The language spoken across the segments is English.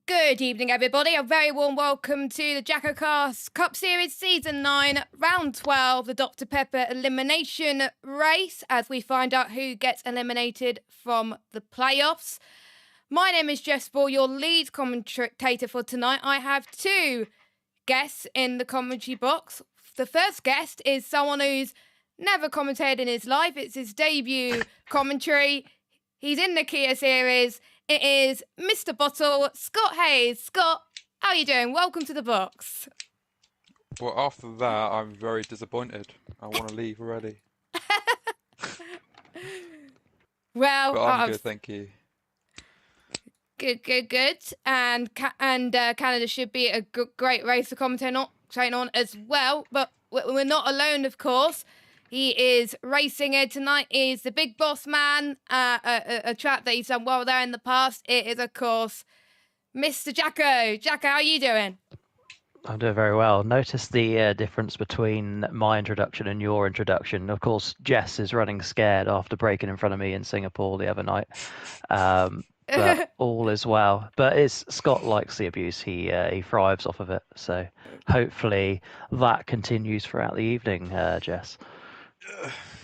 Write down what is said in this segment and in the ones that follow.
Good evening, everybody. A very warm welcome to the JACKOCAR Cup Series Season 9, Round 12, the Dr. Pepper Elimination Race, as we find out who gets eliminated from the playoffs. My name is Jess Ball, your lead commentator for tonight. I have two guests in the commentary box. The first guest is someone who's never commentated in his life. It's his debut commentary. He's in the Kia Series. It is Mr. Bottle, Scott Hayes. Scott, how are you doing? Welcome to the box. Well, after that, I'm very disappointed. I want to leave already. Well, But I'm good, thank you. Good. And Canada should be a great race to commentate on as well. But we're not alone, of course. He is racing here tonight. He's the big boss man, a track that he's done well there in the past. It is, of course, Mr. Jacko. Jacko, how are you doing? I'm doing very well. Notice the difference between my introduction and your introduction. Of course, Jess is running scared after breaking in front of me in Singapore the other night. But all is well. But Scott likes the abuse. He thrives off of it. So hopefully that continues throughout the evening, Jess.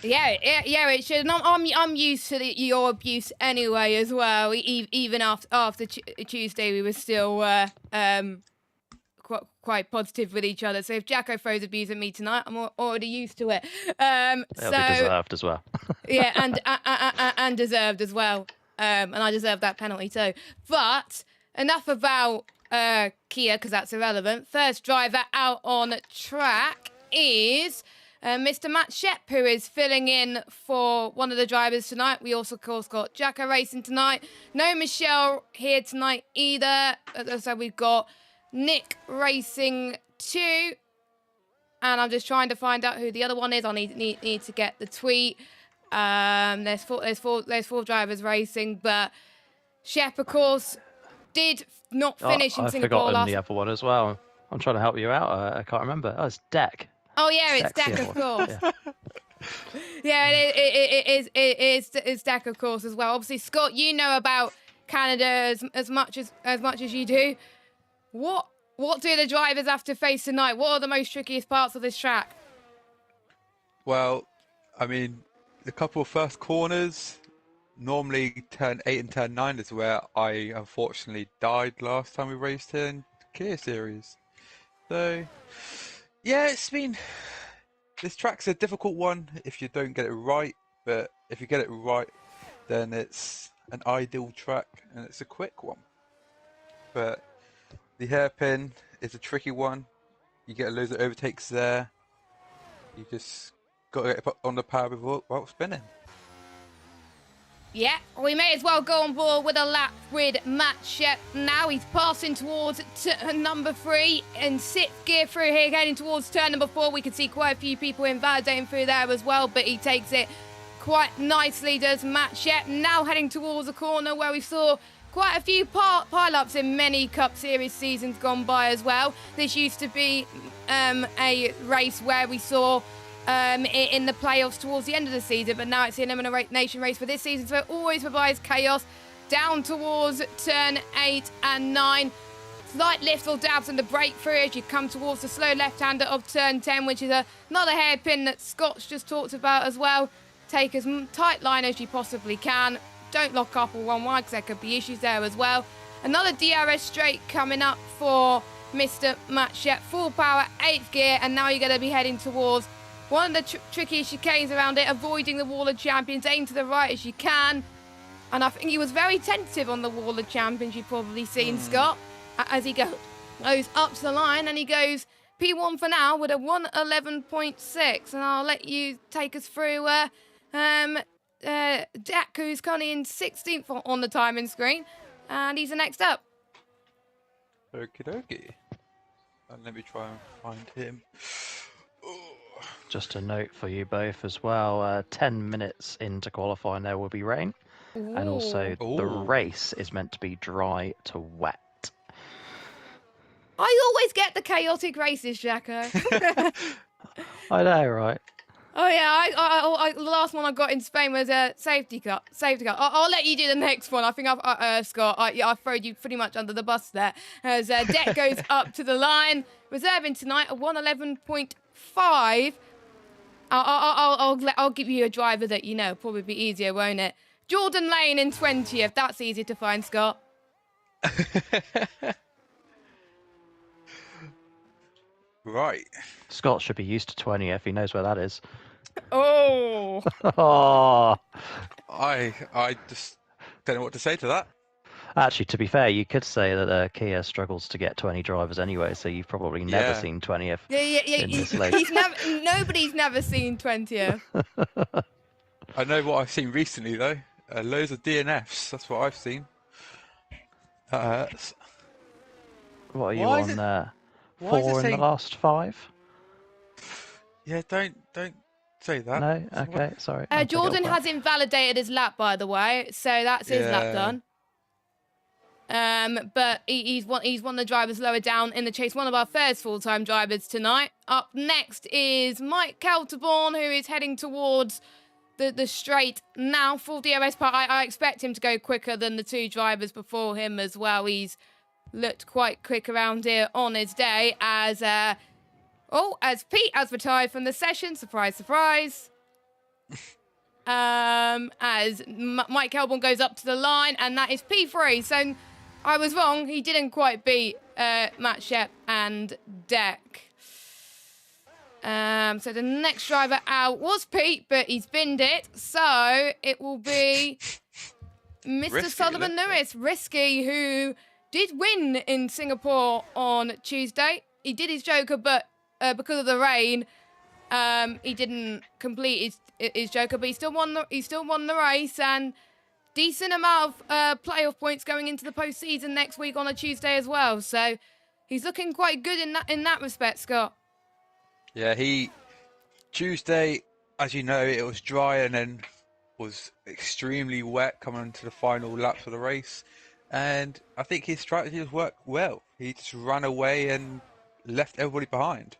Yeah, it should. And I'm used to your abuse anyway as well. Even after Tuesday, we were still quite positive with each other. So if Jacko throws abuse at me tonight, I'm already used to it. It'll be deserved as well. Yeah, and deserved as well. And I deserve that penalty too. But enough about Kia, because that's irrelevant. First driver out on track is Mr. Matt Shep, who is filling in for one of the drivers tonight. We also, of course, got Jacko racing tonight. No Michelle here tonight either. So we've got Nick racing too. And I'm just trying to find out who the other one is. I need to get the tweet. There's four drivers racing, but Shep, of course, did not finish in Singapore. I've forgotten the other one as well. I'm trying to help you out. I can't remember. Oh, it's Deck. Oh yeah, it's Deck, of course. Yeah, it's Deck, of course, as well. Obviously, Scott, you know about Canada as much as you do. What do the drivers have to face tonight? What are the most trickiest parts of this track? Well, I mean, the couple of first corners, normally turn 8 and turn 9 is where I unfortunately died last time we raced here in the Kia Series. So, yeah, this track's a difficult one if you don't get it right, but if you get it right, then it's an ideal track and it's a quick one. But the hairpin is a tricky one. You get a load of overtakes there. You just got to get on the power while spinning. Yeah, we may as well go on board with a lap with Matt Shep now. He's passing towards number 3 in 6th gear through here, heading towards turn number 4. We can see quite a few people invalidating through there as well, but he takes it quite nicely, does Matt Shep. Now heading towards a corner where we saw quite a few pile-ups in many Cup Series seasons gone by as well. This used to be a race where we saw in the playoffs towards the end of the season, but now it's the elimination race for this season, so it always provides chaos. Down towards turn 8 and 9. Slight lift or dabs on the brake through as you come towards the slow left-hander of turn 10, which is another hairpin that Scott's just talked about as well. Take as tight line as you possibly can. Don't lock up or run wide because there could be issues there as well. Another DRS straight coming up for Mr. Matt Shep. Full power, 8th gear, and now you're going to be heading towards one of the trickiest chicanes around it, avoiding the Wall of Champions. Aim to the right as you can. And I think he was very tentative on the Wall of Champions, you've probably seen, Scott, as he goes up to the line and he goes P1 for now with a 1:11.6. And I'll let you take us through Jack, who's currently in 16th on the timing screen. And he's the next up. Okie dokie. And let me try and find him. Just a note for you both as well. 10 minutes into qualifying, there will be rain. Ooh. And also the race is meant to be dry to wet. I always get the chaotic races, Jacko. I know, right? Oh yeah, the last one I got in Spain was a safety car. I'll let you do the next one. I think Scott, I throwed you pretty much under the bus there. As Deck goes up to the line, reserving tonight a 111.5. I'll give you a driver that you know probably be easier, won't it? Jordan Lane in 20th. That's easy to find, Scott. Right. Scott should be used to 20th. He knows where that is. Oh. Oh. I just don't know what to say to that. Actually, to be fair, you could say that Kia struggles to get 20 drivers anyway, so you've probably never seen 20th in this late. Nobody's never seen 20th. I know what I've seen recently, though. Loads of DNFs. That's what I've seen. What are you Why on there? why is it 4 in the saying- last 5? Yeah, don't say that. No? Okay, sorry. I'll take it Jordan all has invalidated his lap, by the way, so that's his lap done. But he's one of the drivers lower down in the chase, one of our first full-time drivers tonight. Up next is Mike Kelterborn, who is heading towards the straight now. Full DRS part. I expect him to go quicker than the 2 drivers before him as well. He's looked quite quick around here on his day as Pete has retired from the session. Surprise, surprise. As Mike Kelborn goes up to the line, and that is P3. So I was wrong. He didn't quite beat Matt Shep and Deck. So the next driver out was Pete, but he's binned it. So it will be Mr. Risky, Sullivan Lewis, Risky, who did win in Singapore on Tuesday. He did his Joker, but because of the rain, he didn't complete his Joker. But he still won the race, and decent amount of playoff points going into the postseason next week on a Tuesday as well. So he's looking quite good in that respect, Scott. Yeah, Tuesday, as you know, it was dry and then was extremely wet coming into the final laps of the race. And I think his strategy has worked well. He just ran away and left everybody behind.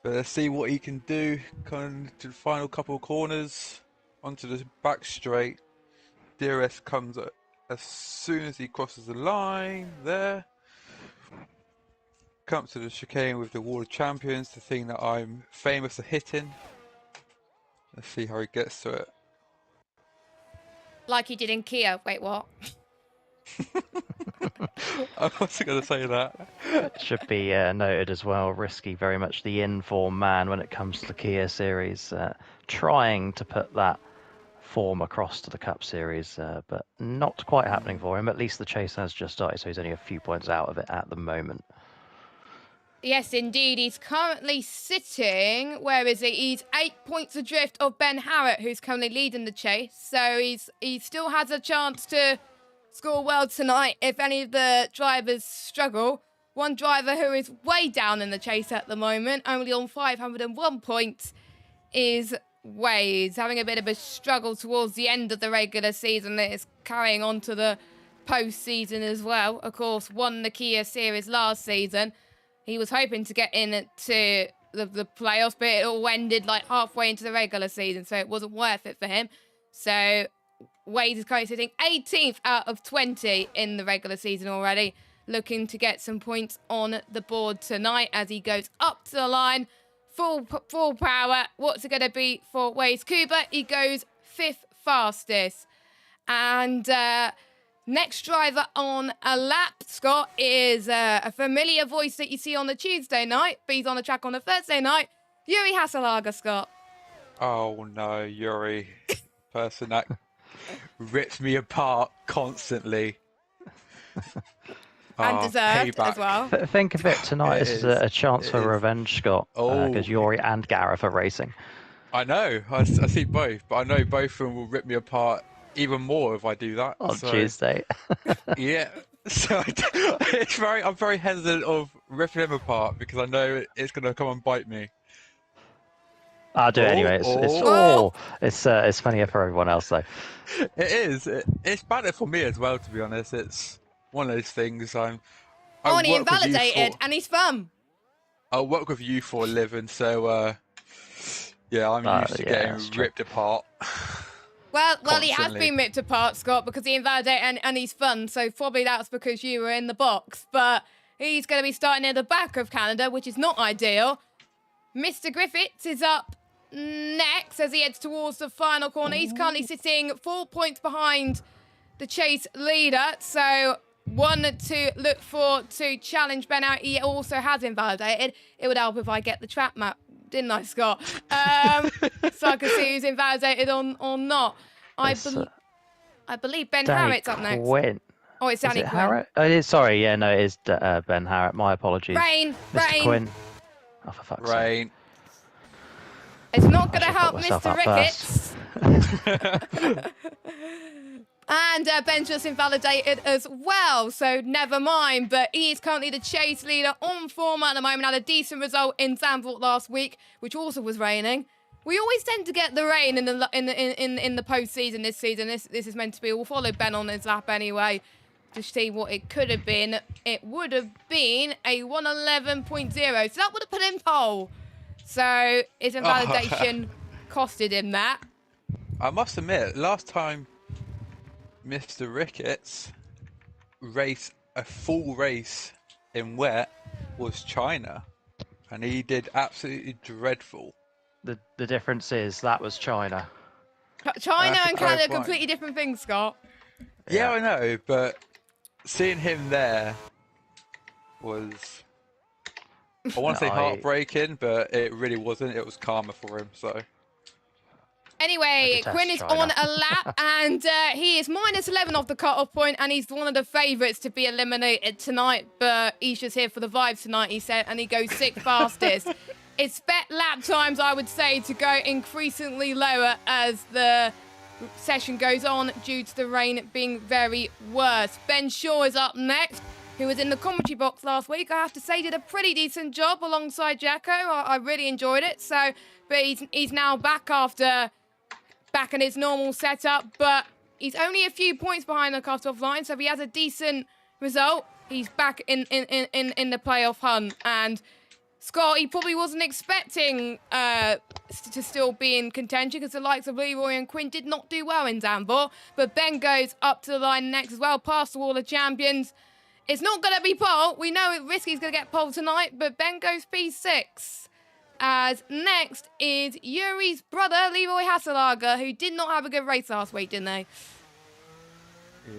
But let's see what he can do coming to the final couple of corners onto the back straight. DRS comes as soon as he crosses the line there. Comes to the chicane with the World Champions, the thing that I'm famous for hitting. Let's see how he gets to it. Like he did in Kia. Wait, what? I wasn't going to say that. It should be noted as well, Risky, very much the in-form man when it comes to the Kia series, trying to put that form across to the Cup series, but not quite happening for him. At least the chase has just started, so he's only a few points out of it at the moment. Yes, indeed. He's currently sitting, where is he? He's 8 points adrift of Ben Harrett, who's currently leading the chase. So he still has a chance to score well tonight if any of the drivers struggle. One driver who is way down in the chase at the moment, only on 501 points, is Waze, having a bit of a struggle towards the end of the regular season that is carrying on to the postseason as well. Of course, won the Kia series last season. He was hoping to get into the playoffs, but it all ended like halfway into the regular season, so it wasn't worth it for him. So Wade is currently sitting 18th out of 20 in the regular season already, looking to get some points on the board tonight as he goes up to the line. Full power. What's it going to be for Wade's Cooper? He goes 5th fastest. And next driver on a lap, Scott, is a familiar voice that you see on the Tuesday night, but he's on the track on the Thursday night. Yuri Haselager, Scott. Oh no, Yuri. Person that rips me apart constantly. And deserved payback. as well. Think of it tonight It as is. a chance for It is. revenge, Scott, because Yuri and Gareth are racing. I know. I see both, but I know both of them will rip me apart even more if I do that. On So, Tuesday. yeah. So I'm very hesitant of ripping them apart because I know it's going to come and bite me. I'll do it anyway. It's funnier for everyone else though. It is. It's better for me as well, to be honest. It's one of those things. And he invalidated, and he's fun. I work with you for a living, so Yeah, I'm used to getting that's true. ripped apart. Well, he has Constantly. been ripped apart, Scott, because he invalidated and he's fun. So probably that's because you were in the box. But he's going to be starting near the back of Canada, which is not ideal. Mr. Griffiths is up next as he heads towards the final corner. He's currently sitting 4 points behind the chase leader. So one to look for to challenge Ben out. He also has invalidated. It would help if I get the trap map, didn't I, Scott? So I can see who's invalidated or not. I believe Ben Harritt's up next. Quinn. Oh, it's Danny Is it Quinn. Harritt? Oh, it is, sorry, yeah, no, it is Ben Harritt. My apologies. Rain. Quinn. Oh, for fuck's sake. Rain. It's not going to I should help put myself Mr. up Ricketts. And Ben's just invalidated as well, so never mind. But he is currently the chase leader on form at the moment. Had a decent result in Zandvoort last week, which also was raining. We always tend to get the rain in the postseason this season. This is meant to be. We'll follow Ben on his lap anyway to see what it could have been. It would have been a 111.0, so that would have put him pole. So his invalidation costed him that. I must admit, last time Mr. Ricketts raced a full race in wet was China, and he did absolutely dreadful. The difference is that was China. China and Canada are clarify. completely different things, Scott. Yeah, I know, but seeing him there was, I want to say heartbreaking, but it really wasn't. It was karma for him, so. Anyway, detest Quinn is China. on a lap, and he is minus 11 off the cut-off point, and he's one of the favourites to be eliminated tonight, but he's just here for the vibes tonight, he said, and he goes 6th fastest. Expect lap times, I would say, to go increasingly lower as the session goes on due to the rain being very worse. Ben Shaw is up next, who was in the commentary box last week. I have to say, did a pretty decent job alongside Jacko. I really enjoyed it. So, but he's now back in his normal setup, but he's only a few points behind the cut-off line, so if he has a decent result, he's back in the playoff hunt. And Scott, he probably wasn't expecting to still be in contention because the likes of Leroy and Quinn did not do well in Zandvoort, but Ben goes up to the line next as well, past the wall of champions. It's not going to be pole. We know Risky's going to get pole tonight, but Ben goes P6. As next is Yuri's brother, Leroy Hasselager, who did not have a good race last week, didn't they?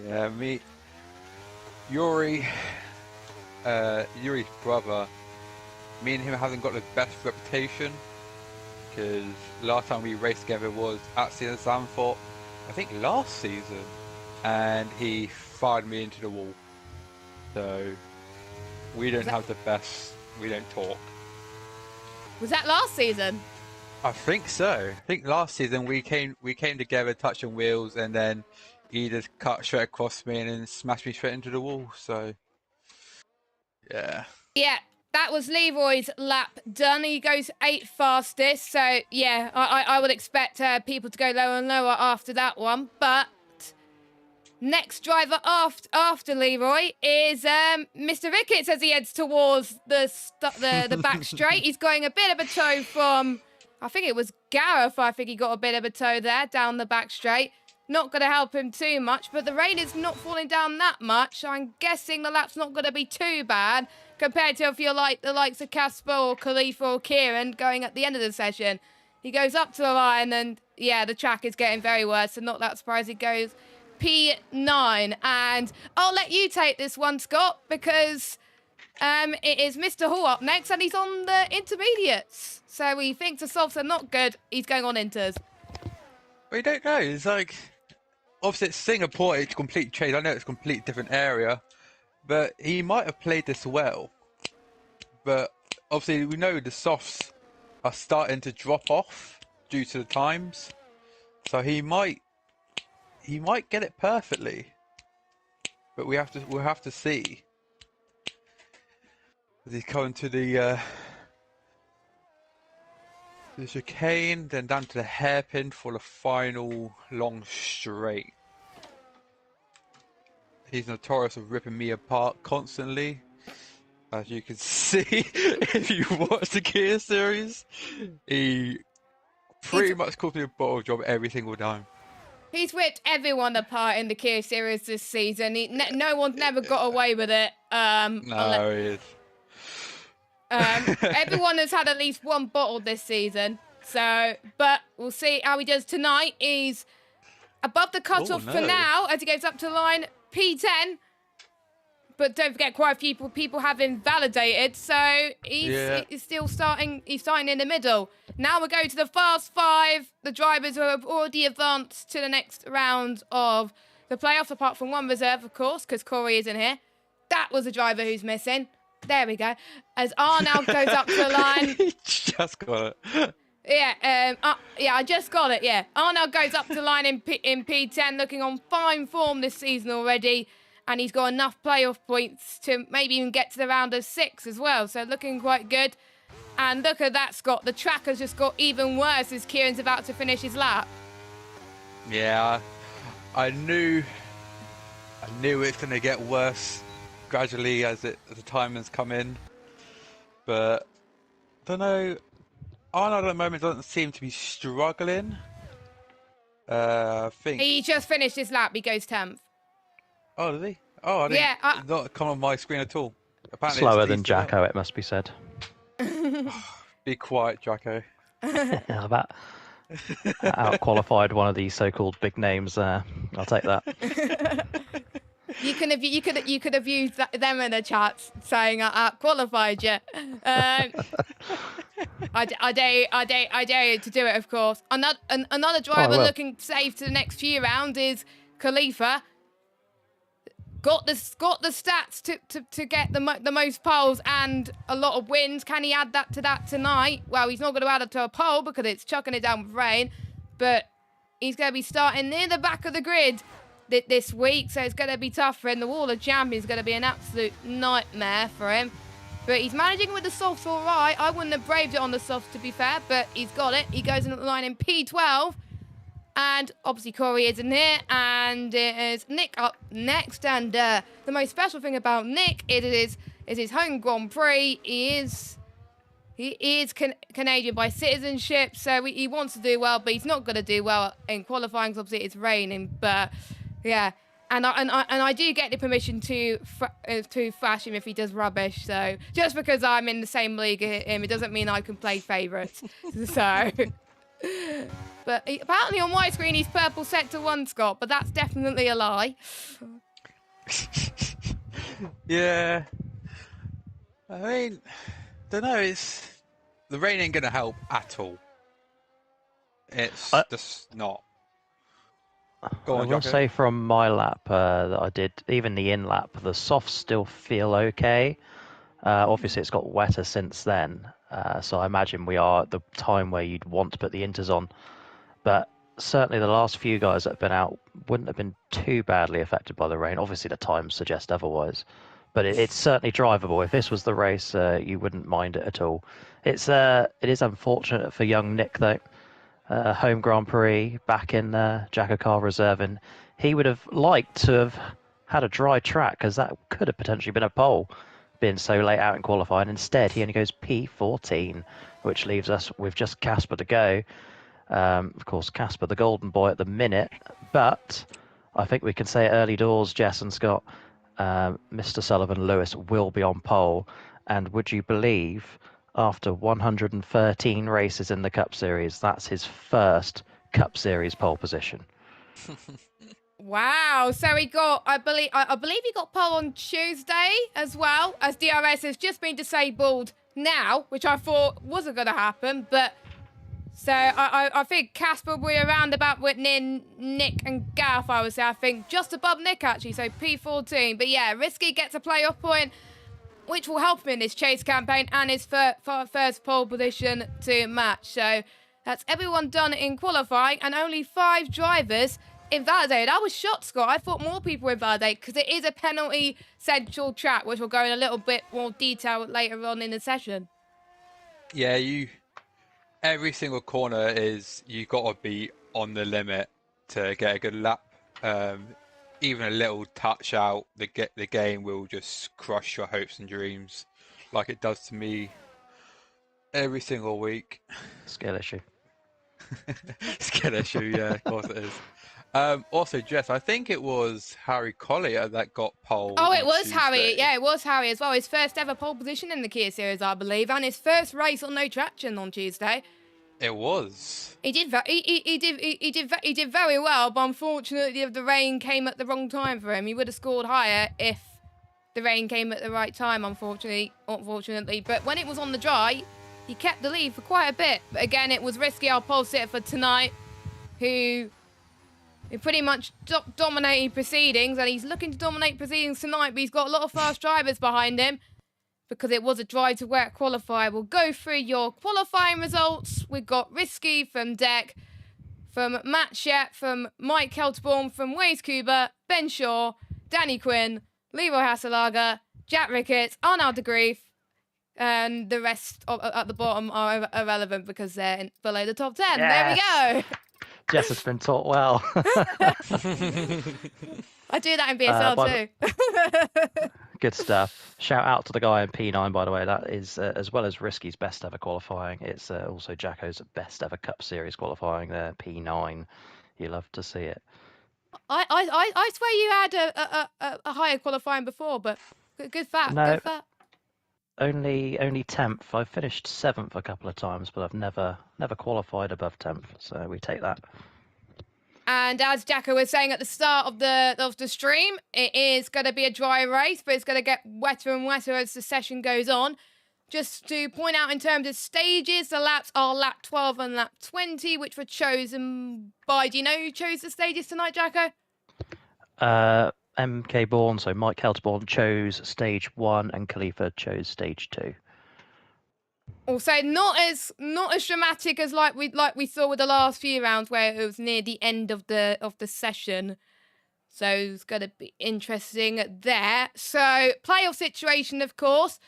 Yeah, Yuri's brother, me and him haven't got the best reputation, because last time we raced together was at Zandvoort, I think last season, and he fired me into the wall. So we don't have the best, we don't talk. Was that last season? I think so. I think last season we came together touching wheels, and then he just cut straight across me and then smashed me straight into the wall. So yeah. Yeah, that was Leroy's lap done. He goes 8th fastest. So yeah, I would expect people to go lower and lower after that one. But next driver after Leroy is Mr. Ricketts as he heads towards the back straight. He's going a bit of a toe from, I think it was Gareth. I think he got a bit of a toe there down the back straight. Not going to help him too much, but the rain is not falling down that much. I'm guessing the lap's not going to be too bad compared to if you're like the likes of Casper or Khalifa or Kieran going at the end of the session. He goes up to the line and yeah, the track is getting very worse, so not that surprised. He goes P9, and I'll let you take this one, Scott, because it is Mr. Hall up next, and he's on the intermediates. So he thinks the softs are not good. He's going on inters. We don't know. It's like, obviously it's Singapore, it's complete change. I know it's a complete different area, but he might have played this well. But obviously we know the softs are starting to drop off due to the times, so he might get it perfectly, but we'll have to see. As he's coming to the chicane, then down to the hairpin for the final long straight. He's notorious for ripping me apart constantly, as you can see if you watch the Gear series. He pretty much cost me a bottle job every single time. He's ripped everyone apart in the Kia series this season. No one's never got away with it. No, he is. Everyone has had at least one bottle this season. So, but we'll see how he does tonight. He's above the cutoff for now as he goes up to line P10. But don't forget, quite a few people have invalidated, so he's still starting. He's starting in the middle. Now we go to the Fast Five. The drivers who have already advanced to the next round of the playoffs, apart from one reserve, of course, because Corey isn't here. That was the driver who's missing. There we go. As R now goes up to the line. Just got it. Yeah, I just got it. Yeah, Arnold goes up to the line in P10, looking on fine form this season already. And he's got enough playoff points to maybe even get to the round of 6 as well. So looking quite good. And look at that, Scott. The track has just got even worse as Kieran's about to finish his lap. Yeah, I knew it's going to get worse gradually as the time has come in. But I don't know. Arnold at the moment doesn't seem to be struggling. I think he just finished his lap. He goes 10th. Oh, did he? Oh, I didn't. Not come on my screen at all. Apparently slower than Jacko, it must be said. Be quiet, Jacko. That out-qualified one of these so-called big names there. I'll take that. You could have used them in the chat saying I out-qualified you. I dare you to do it, of course. Another driver looking safe to the next few rounds is Khalifa. Got the stats to get the most poles and a lot of wins. Can he add that to that tonight? Well, he's not going to add it to a pole because it's chucking it down with rain. But he's going to be starting near the back of the grid this week, so it's going to be tough for him. The Wall of Champions is going to be an absolute nightmare for him. But he's managing with the softs all right. I wouldn't have braved it on the softs, to be fair, but he's got it. He goes into the line in P12. And obviously Corey isn't here, and it is Nick up next. And the most special thing about Nick is his home Grand Prix. He is Canadian by citizenship, so he wants to do well, but he's not going to do well in qualifying because obviously it's raining. But yeah, and I do get the permission to thrash him if he does rubbish. So just because I'm in the same league as him, it doesn't mean I can play favourite. So. But apparently on my screen he's purple sector 1, Scott, but that's definitely a lie. Yeah. I mean, don't know, the rain ain't going to help at all. It's just not. Go on, I will say from my lap that I did, even the in lap, the softs still feel okay. Obviously it's got wetter since then. So I imagine we are at the time where you'd want to put the inters on. But certainly the last few guys that have been out wouldn't have been too badly affected by the rain. Obviously the times suggest otherwise. But it's certainly drivable. If this was the race, you wouldn't mind it at all. It is unfortunate for young Nick, though. Home Grand Prix, back in JACKOCAR reserve. And he would have liked to have had a dry track, because that could have potentially been a pole, being so late out in qualifying. Instead, he only goes P14, which leaves us with just Casper to go. Of course, Casper, the golden boy at the minute, but I think we can say early doors, Jess and Scott, Mr. Sullivan Lewis will be on pole. And would you believe, after 113 races in the Cup Series, that's his first Cup Series pole position. Wow, so he got, I believe he got pole on Tuesday as well, as DRS has just been disabled now, which I thought wasn't going to happen, but so I think Casper will be around about with near Nick and Gareth, I would say. I think just above Nick, actually, so P14. But yeah, Risky gets a playoff point, which will help him in this chase campaign and his first pole position to match. So that's everyone done in qualifying, and only 5 drivers invalidated. I was shocked, Scott. I thought more people were invalidated because it is a penalty central track, which will go in a little bit more detail later on in the session. Yeah, every single corner you got to be on the limit to get a good lap. Even a little touch out, the game will just crush your hopes and dreams, like it does to me every single week. Skill issue. Skin issue, yeah, of course it is. Also, Jess, I think it was Harry Collier that got pole Oh, on it was Tuesday. Harry. Yeah, it was Harry as well. His first ever pole position in the Kia Series, I believe, and his first race on no traction on Tuesday. It was. He did very well, but unfortunately, the rain came at the wrong time for him. He would have scored higher if the rain came at the right time. Unfortunately, but when it was on the dry, he kept the lead for quite a bit. But again, it was risky. Our pole sitter for tonight, who pretty much dominated proceedings, and he's looking to dominate proceedings tonight, but he's got a lot of fast drivers behind him because it was a drive to work qualifier. We'll go through your qualifying results. We've got Risky from Deck, from Matt Shett, from Mike Kelterborn, from Waze Kuba, Ben Shaw, Danny Quinn, Leroy Hasselager, Jack Ricketts, Arnold de Grief, and the rest at the bottom are irrelevant because they're below the top 10. Yes. There we go. Jess has been taught well. I do that in BSL too. Good stuff. Shout out to the guy in P9, by the way. That is, as well as Risky's best ever qualifying, it's also Jacko's best ever Cup Series qualifying there, P9. You love to see it. I swear you had a higher qualifying before, but good fact. No. Good fact. Only 10th. I've finished 7th a couple of times, but I've never qualified above 10th. So we take that. And as Jacko was saying at the start of the stream, it is going to be a dry race, but it's going to get wetter and wetter as the session goes on. Just to point out in terms of stages, the laps are lap 12 and lap 20, which were chosen by... Do you know who chose the stages tonight, Jacko? MK Bourne, so Mike Kelterborn chose stage 1 and Khalifa chose stage 2. Also, not as dramatic as like we saw with the last few rounds where it was near the end of the session. So it's going to be interesting there. So playoff situation, of course.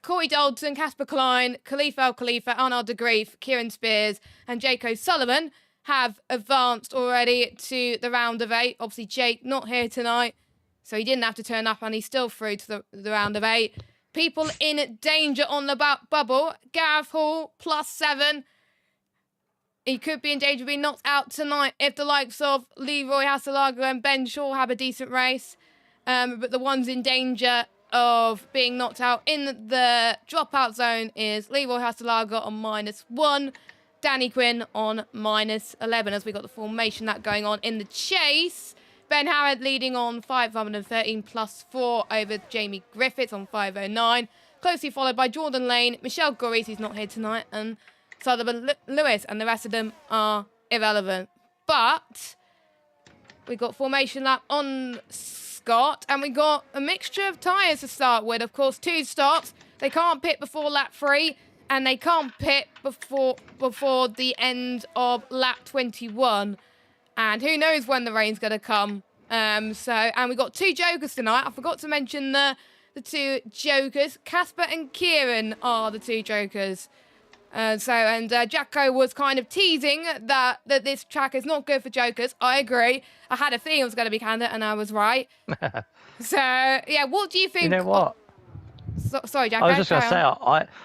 Corey Dalton, Casper Klein, Khalifa El Khalifa, Arnold de Grief, Kieran Spears, and Jake O'Sullivan have advanced already to the round of 8. Obviously, Jake not here tonight, so he didn't have to turn up, and he's still through to the round of 8. People in danger on the bubble. Gareth Hall, +7. He could be in danger of being knocked out tonight if the likes of Leroy Hasselager and Ben Shaw have a decent race. But the ones in danger of being knocked out in the dropout zone is Leroy Hasselager on -1. Danny Quinn on -11, as we got the formation that going on in the chase. Ben Harrod leading on 513 +4 over Jamie Griffiths on 509. Closely followed by Jordan Lane, Michelle Gorries, who's not here tonight, and Sullivan Lewis, and the rest of them are irrelevant. But we got formation lap on Scott, and we got a mixture of tyres to start with. Of course, 2 stops. They can't pit before lap 3, and they can't pit before the end of lap 21. And who knows when the rain's going to come. And we got 2 jokers tonight. I forgot to mention the 2 jokers. Casper and Kieran are the 2 jokers. Jacko was kind of teasing that this track is not good for jokers. I agree. I had a feeling it was going to be candidate, and I was right. So, yeah, what do you think? You know what? Sorry, Jacko. I was just going to say,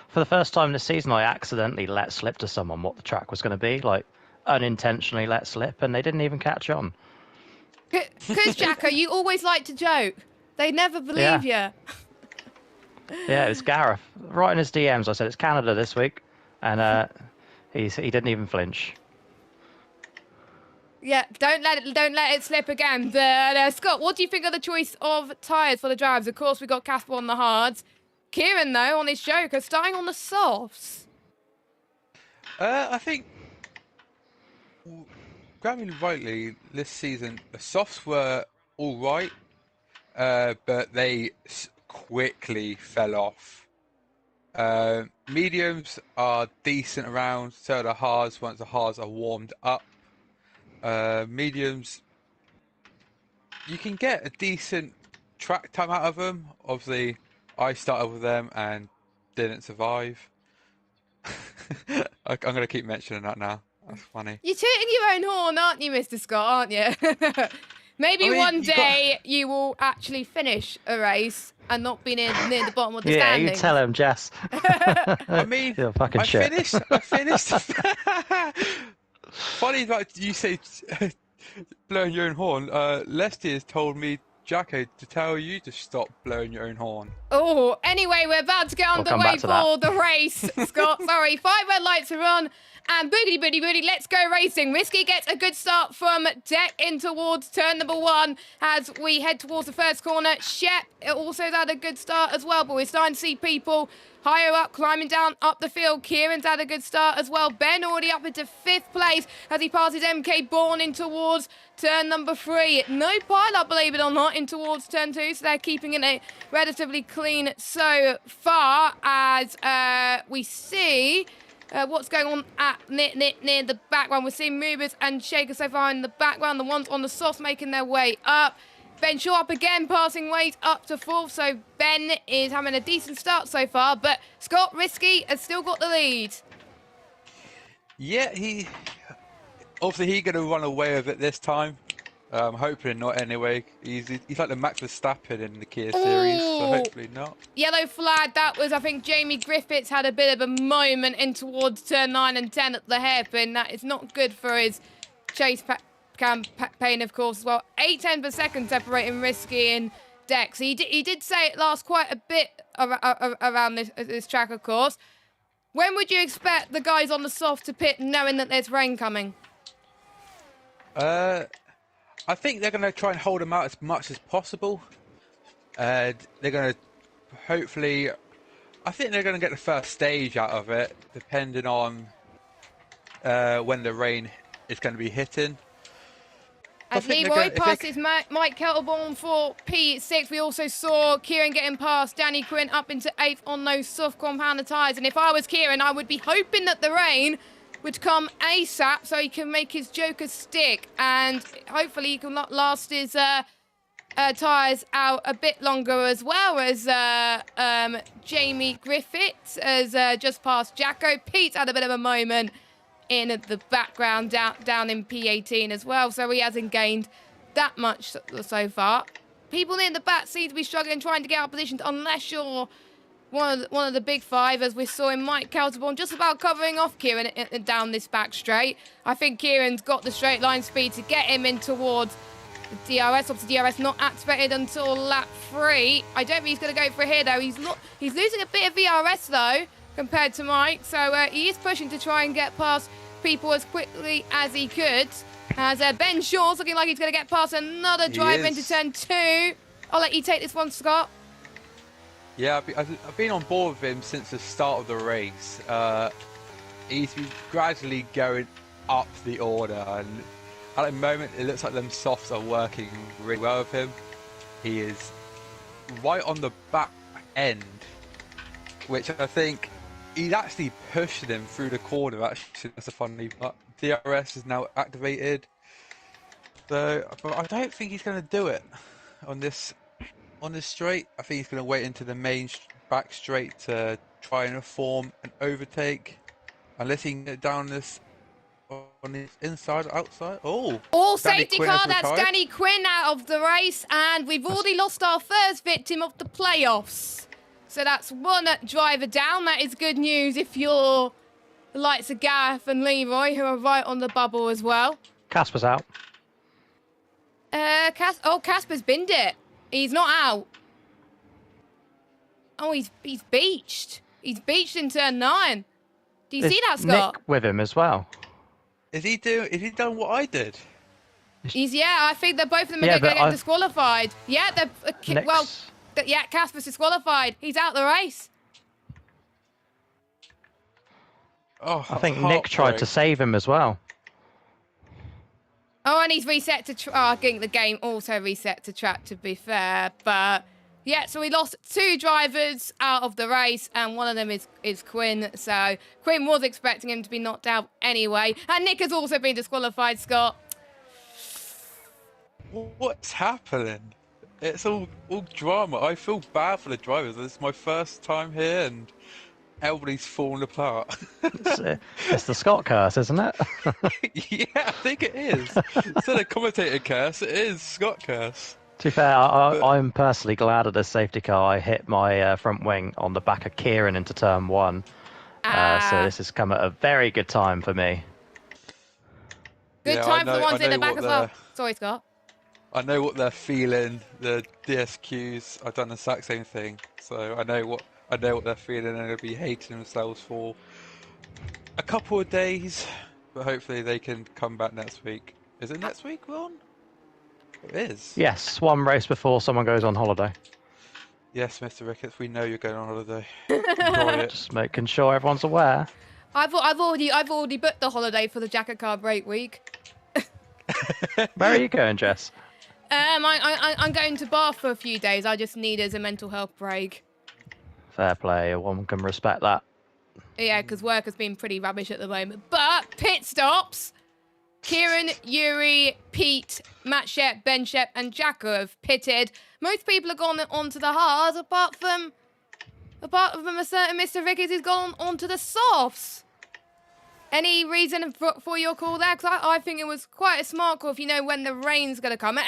for the first time this season, I accidentally let slip to someone what the track was going to be. Like, unintentionally let slip, and they didn't even catch on. Because, Jacko, you always like to joke. They never believe you. Yeah, it was Gareth. Right in his DMs, I said, it's Canada this week. And he didn't even flinch. Yeah, don't let it slip again. Scott, what do you think of the choice of tyres for the drivers? Of course, we got Casper on the hards. Kieran, though, on his Joker, starting on the softs. I think, grabbing rightly, this season, the softs were all right, but they quickly fell off. Mediums are decent around, so are the hards once the hards are warmed up. Mediums, you can get a decent track time out of them. Obviously, I started with them and didn't survive. I'm going to keep mentioning that now. That's funny. You're tooting your own horn, aren't you, Mr. Scott, aren't you? Maybe one day you will actually finish a race and not be near the bottom of the standings. Yeah, you tell him, Jess. I mean, You're fucking I shit. finished. Funny that you say blowing your own horn. Leslie has told me, Jacko, to tell you to stop blowing your own horn. Oh, anyway, we're about to get We'll come underway back to that. for the race, Scott. Sorry, 5 red lights are on. And boogity boogity boogity, let's go racing. Risky gets a good start from deck in towards turn number 1 as we head towards the first corner. Shep also had a good start as well, but we're starting to see people higher up, climbing down up the field. Kieran's had a good start as well. Ben already up into 5th place as he passes MK Bourne in towards turn number 3. No pile-up, believe it or not, in towards turn 2, so they're keeping it relatively clean so far as we see what's going on at near the background. We're seeing movers and shakers so far in the background. The ones on the softs making their way up. Ben Shaw up again, passing weight up to 4th. So Ben is having a decent start so far. But Scott Risky has still got the lead. Yeah, he's going to run away with it this time. Hopefully not anyway. He's like the Max Verstappen in the Kia series, so hopefully not. Yellow flag, that was, I think, Jamie Griffiths had a bit of a moment in towards turn 9 and 10 at the hairpin. That is not good for his chase campaign, of course, as well. 8/10 per second separating Risky and Dex. He did say it lasts quite a bit around this track, of course. When would you expect the guys on the soft to pit knowing that there's rain coming? I think they're going to try and hold them out as much as possible. They're going to hopefully... I think they're going to get the first stage out of it, depending on when the rain is going to be hitting. As Leroy passes Mike Kelterborn for P6, we also saw Kieran getting past Danny Quinn up into 8th on those soft compounder tyres. And if I was Kieran, I would be hoping that the rain would come ASAP so he can make his Joker stick. And hopefully he can last his tyres out a bit longer as well as Jamie Griffiths has just passed Jacko. Pete's had a bit of a moment in the background down in P18 as well, so he hasn't gained that much so far. People in the back seem to be struggling trying to get out positions unless you're one of the big 5, as we saw in Mike Kelterborn just about covering off Kieran down this back straight. I think Kieran's got the straight line speed to get him in towards the DRS. Obviously DRS not activated until lap 3. I don't think he's going to go for it here though. He's losing a bit of VRS though compared to Mike, so he is pushing to try and get past people as quickly as he could. As Ben Shaw's looking like he's going to get past another driver into turn 2. I'll let you take this one, Scott. Yeah, I've been on board with him since the start of the race. He's been gradually going up the order, and at the moment it looks like them softs are working really well with him. He is right on the back end, which I think he's actually pushing him through the corner. Actually, that's a funny part. DRS is now activated, so but I don't think he's going to do it on this straight. I think he's going to wait into the main back straight to try and form an overtake, unless he can get down this on the inside or outside. Oh, safety car. That's Danny Quinn out of the race, and we've already lost our first victim of the playoffs. So that's one driver down. That is good news if you're the likes of Gareth and Leroy, who are right on the bubble as well. Casper's out. Casper's binned it. He's not out. Oh, he's beached. He's beached in turn 9. Do you see that, Scott? Nick with him as well. Is he done what I did? I think that both of them are going to get disqualified. Yeah, Casper's disqualified. He's out the race. Oh, I think Nick tried to save him as well. Oh, and he's reset to... I think the game also reset to track, to be fair. But, yeah, so we lost 2 drivers out of the race, and one of them is Quinn. So Quinn was expecting him to be knocked out anyway. And Nick has also been disqualified, Scott. What's happening? It's all drama. I feel bad for the drivers. This is my first time here, and everybody's falling apart. It's the Scott curse, isn't it? Yeah, I think it is. Instead of commentator curse, it is Scott curse. To be fair, I'm personally glad of this safety car. I hit my front wing on the back of Kieran into turn 1. So this has come at a very good time for me. Good Yeah, time for the ones in the know back what as well. they're- Sorry, Scott. I know what they're feeling. The DSQs, I've done the exact same thing, so I know what they're feeling, and they'll be hating themselves for a couple of days. But hopefully they can come back next week. Is it next week, Ron? It is. Yes, one race before someone goes on holiday. Yes, Mr. Ricketts, we know you're going on holiday. Enjoy it. Just making sure everyone's aware. I've already booked the holiday for the JACKOCAR break week. Where are you going, Jess? I'm going to Bath for a few days. I just need as a mental health break. Fair play. One can respect that. Yeah, because work has been pretty rubbish at the moment. But pit stops. Kieran, Yuri, Pete, Matt Shep, Ben Shep, and Jacko have pitted. Most people have gone onto the hards, apart from a certain Mr. Ricketts who's gone onto the softs. Any reason for your call there? Because I think it was quite a smart call if you know when the rain's going to come.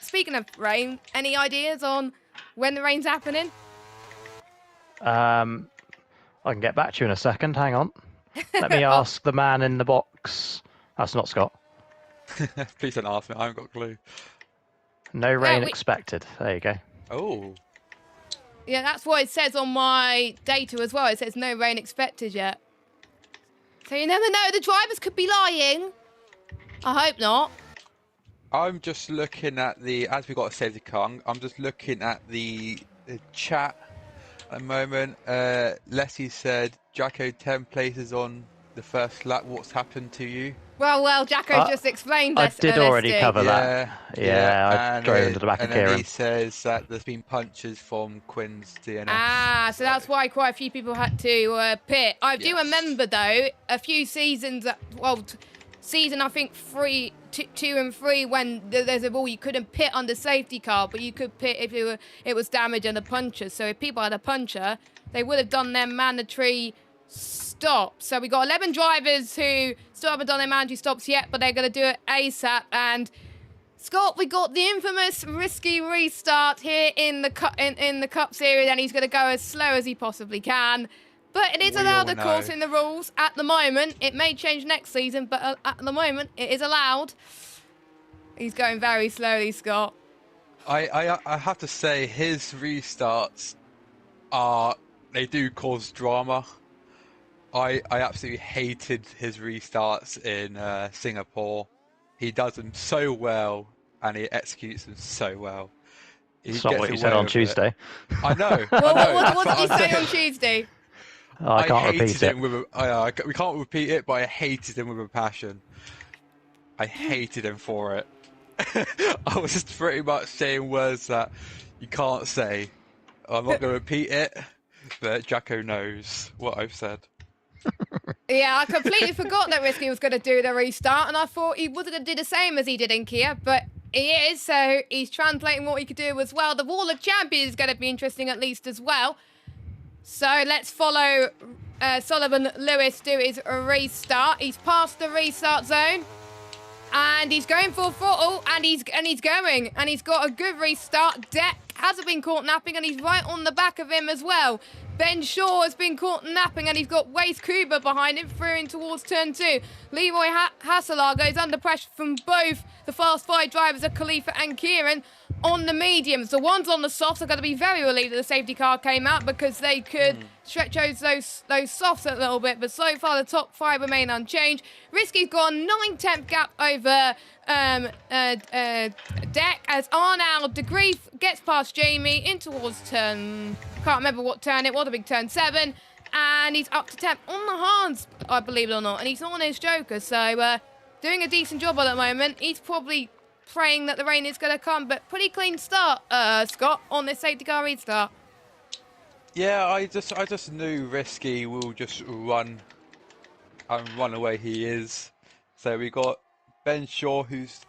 Speaking of rain, any ideas on when the rain's happening? I can get back to you in a second. Hang on. Let me ask the man in the box. That's not Scott. Please don't ask me. I haven't got a clue. No rain expected. There you go. Oh. Yeah, that's what it says on my data as well. It says no rain expected yet. So you never know. The drivers could be lying. I hope not. I'm just looking at as we got a safety car, I'm just looking at the chat at the moment. Leslie said, Jacko, 10 places on the first lap. What's happened to you? Well, Jacko just explained I this. did already cover that. Yeah, I drove into the back of Kieran. And Kieran. he says that there's been punches from Quinn's DNS. Ah, so that's why quite a few people had to pit. I do remember, though, a few seasons, season, I think, 2 and 3, when there's a rule you couldn't pit under safety car, but you could pit if it was damage and a puncher. So if people had a puncher, they would have done their mandatory stop. So we got 11 drivers who still haven't done their mandatory stops yet, but they're going to do it ASAP. And Scott, we got the infamous risky restart here in the cup series, and he's going to go as slow as he possibly can. But it is allowed, of course, in the rules at the moment. It may change next season, but at the moment, it is allowed. He's going very slowly, Scott. I have to say, his restarts they do cause drama. I absolutely hated his restarts in Singapore. He does them so well, and he executes them so well. It's not what you said on Tuesday. I know. What did you say on Tuesday? Oh, I can't repeat it. We can't repeat it, but I hated him with a passion. I hated him for it. I was just pretty much saying words that you can't say. I'm not going to repeat it, but Jacko knows what I've said. Yeah, I completely forgot that Risky was going to do the restart, and I thought he was going to do the same as he did in Kia, but he is, so he's translating what he could do as well. The Wall of Champions is going to be interesting at least as well. So let's follow Sullivan Lewis do his restart. He's past the restart zone, and he's going full throttle, and he's going, and he's got a good restart. Deck hasn't been caught napping, and he's right on the back of him as well. Ben Shaw has been caught napping, and he's got Wace Kuba behind him, through in towards turn 2. Leroy Hasselaar goes under pressure from both the Fast 5 drivers of Khalifa and Kieran on the mediums. The ones on the softs are going to be very relieved that the safety car came out, because they could stretch those softs a little bit. But so far, the top 5 remain unchanged. Risky's got a 9/10 gap over Deck, as Arnold de Grief gets past Jamie in towards turn... can't remember what turn it was, a big turn 7. And he's up to 10 on the hards, I believe it or not. And he's on his Joker, so doing a decent job at the moment. He's probably praying that the rain is going to come, but pretty clean start, Scott, on this safety car restart. Yeah, I just knew Risky will just run away. He is. So we got Ben Shaw, who's...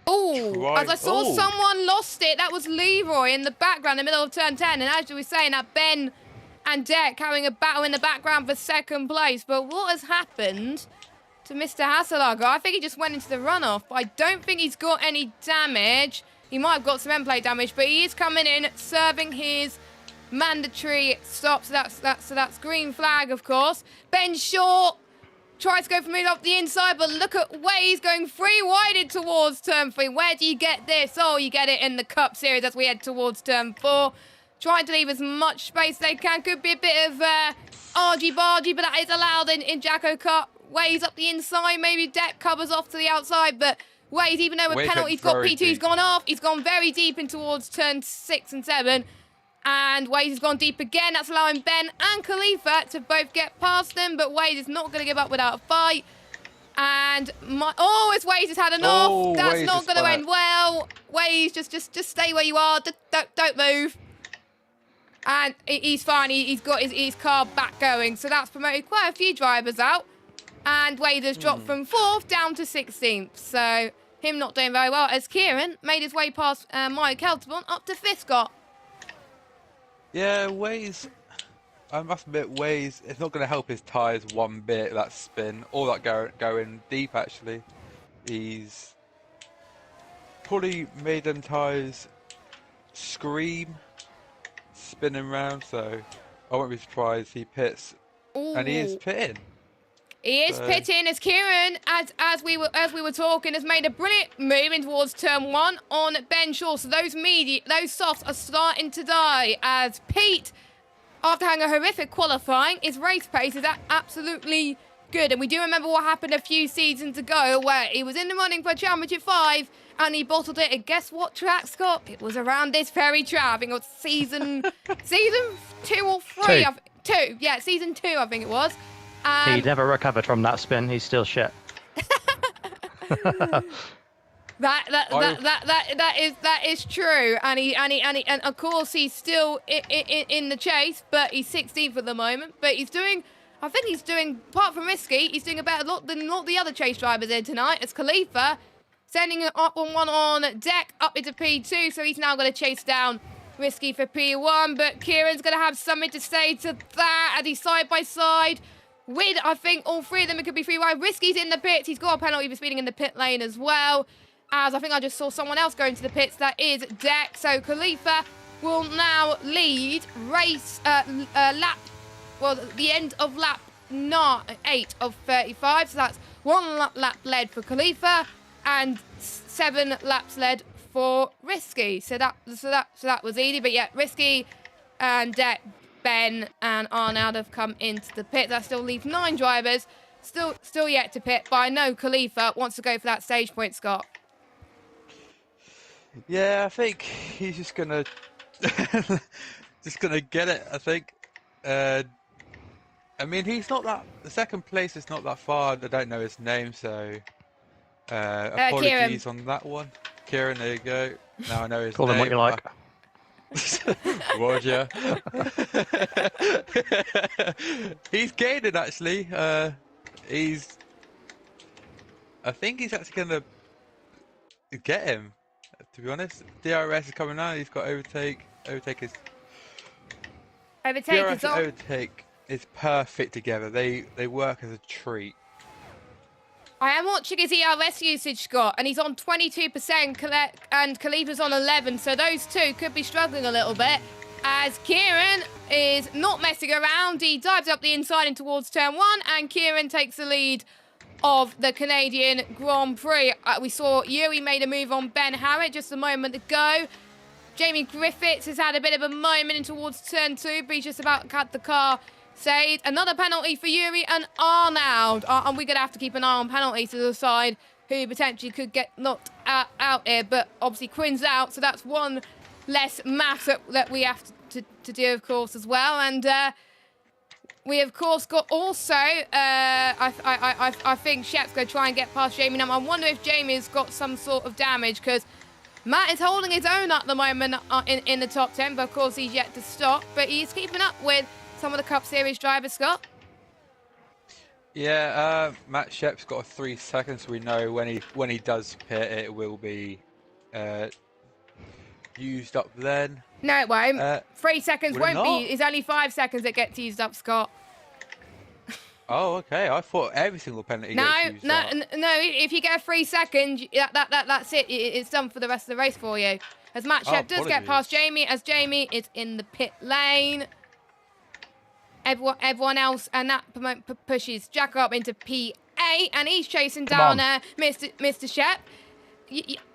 Oh, as I saw someone lost it. That was Leroy in the background, in the middle of turn 10. And as you were saying, that Ben and Deck having a battle in the background for second place. But what has happened to Mr. Hasselaar? I think he just went into the runoff, but I don't think he's got any damage. He might have got some end plate damage, but he is coming in, serving his mandatory stop. So that's green flag, of course. Ben Shaw tries to go for move up the inside, but look at Waze going free wide in towards turn 3. Where do you get this? Oh, you get it in the Cup Series as we head towards turn 4. Trying to leave as much space as they can. Could be a bit of argy-bargy, but that is allowed in JACKOCAR. Waze up the inside, maybe Deck covers off to the outside, but Waze, even though a penalty's got P2, he's gone off. He's gone very deep in towards turn 6 and 7. And Waze has gone deep again. That's allowing Ben and Khalifa to both get past them, but Waze is not going to give up without a fight. And it's Waze has had enough. Oh, that's Waze not going to end well. Waze, just stay where you are. Don't move. And he's fine. He's got his car back going. So that's promoted quite a few drivers out. And Waze has dropped from 4th down to 16th. So him not doing very well as Kieran made his way past Mike Kelterborn up to 5th, Scott. Yeah, Waze, I must admit, Waze, it's not going to help his tyres one bit, that spin, or that going deep, actually. He's probably made them tyres scream, spinning round, so I won't be surprised he pits. Ooh. And he is pitting. He is pitting as Kieran, as we were talking, has made a brilliant move in towards turn 1 on Ben Shaw. So those softs are starting to die as Pete, after having a horrific qualifying, his race pace is absolutely good. And we do remember what happened a few seasons ago where he was in the running for Championship 5 and he bottled it. And guess what track, Scott? It was around this very track. I think it was season 2 or 3. Two. Yeah, season 2, I think it was. He never recovered from that spin. He's still shit. That is true, and of course he's still in the chase, but he's 16th at the moment. But I think he's doing, apart from Risky, he's doing a better lot than a lot of the other chase drivers in tonight. As Khalifa sending it up on one on Deck up into P2, so he's now going to chase down Risky for P1. But Kieran's going to have something to say to that as he's side by side with, I think, all 3 of them. It could be free wide. Risky's in the pits. He's got a penalty for speeding in the pit lane as well. As I think I just saw someone else going to the pits. That is Deck. So Khalifa will now lead race the end of lap 8 of 35. So that's 1 lap led for Khalifa and 7 laps led for Risky. So that was easy. But yeah, Risky and Deck, Ben and Arnold have come into the pit. That still leaves 9 drivers still yet to pit. But I know Khalifa wants to go for that stage point, Scott. Yeah, I think he's just gonna get it. I think. I mean, he's not that. The second place is not that far. I don't know his name, so apologies Kieran. on that one. Kieran, there you go. Now I know his Call name. him what you like. Roger. He's gaining, actually. I think he's actually gonna get him. To be honest, DRS is coming out. He's got overtake. DRS and overtake is perfect together. They work as a treat. I am watching his ERS usage, Scott, and he's on 22%, and Khalifa's on 11%, so those two could be struggling a little bit. As Kieran is not messing around, he dives up the inside and towards turn 1, and Kieran takes the lead of the Canadian Grand Prix. We saw Yuri made a move on Ben Harrett just a moment ago. Jamie Griffiths has had a bit of a moment in towards turn 2, but he's just about cut the car saved. Another penalty for Yuri and Arnold. And we're going to have to keep an eye on penalties to decide who potentially could get knocked out here. But obviously Quinn's out, so that's one less maths that we have to do, of course, as well. And we, of course, got also, I think Shep's going to try and get past Jamie now. I wonder if Jamie's got some sort of damage, because Matt is holding his own at the moment in the top 10, but of course he's yet to stop. But he's keeping up with some of the Cup Series drivers, Scott. Yeah, Matt Shep's got 3 seconds. We know when he does pit, it will be used up then. No, it won't. 3 seconds won't be. It's only 5 seconds that gets used up, Scott. Oh, okay. I thought every single penalty gets used up. No. If you get 3 seconds, that's it. It's done for the rest of the race for you. As Matt Shep does get past Jamie, as Jamie is in the pit lane. everyone else, and that pushes Jacko up into P8, and he's chasing down Mr. Shep.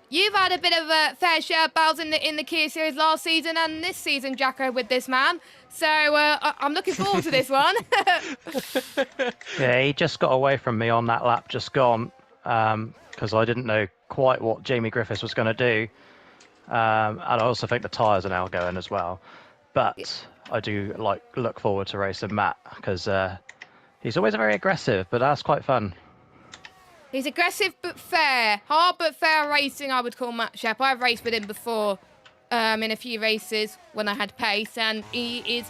You've had a bit of a fair share of battles in the Kia Series last season and this season, Jacko, with this man. So I'm looking forward to this one. Yeah, he just got away from me on that lap just gone because I didn't know quite what Jamie Griffiths was going to do. And I also think the tyres are now going as well. But I do look forward to racing Matt because he's always very aggressive, but that's quite fun. He's aggressive but fair. Hard but fair racing, I would call Matt Shep. I've raced with him before in a few races when I had pace, and he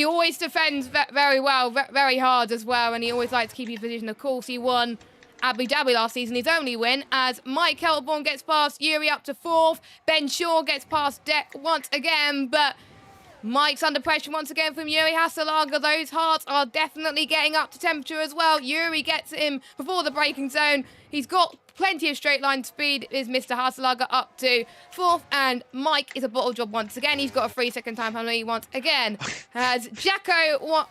always defends very well, very hard as well, and he always likes to keep his position. Of course, he won Abu Dhabi last season, his only win, as Mike Helborn gets past Yuri up to 4th. Ben Shaw gets past Deck once again, but Mike's under pressure once again from Yuri Hasselager. Those hearts are definitely getting up to temperature as well. Yuri gets him before the braking zone. He's got plenty of straight line speed, is Mr. Hasselager up to 4th, and Mike is a bottle job once again. He's got a 3-second time penalty once again. As Jacko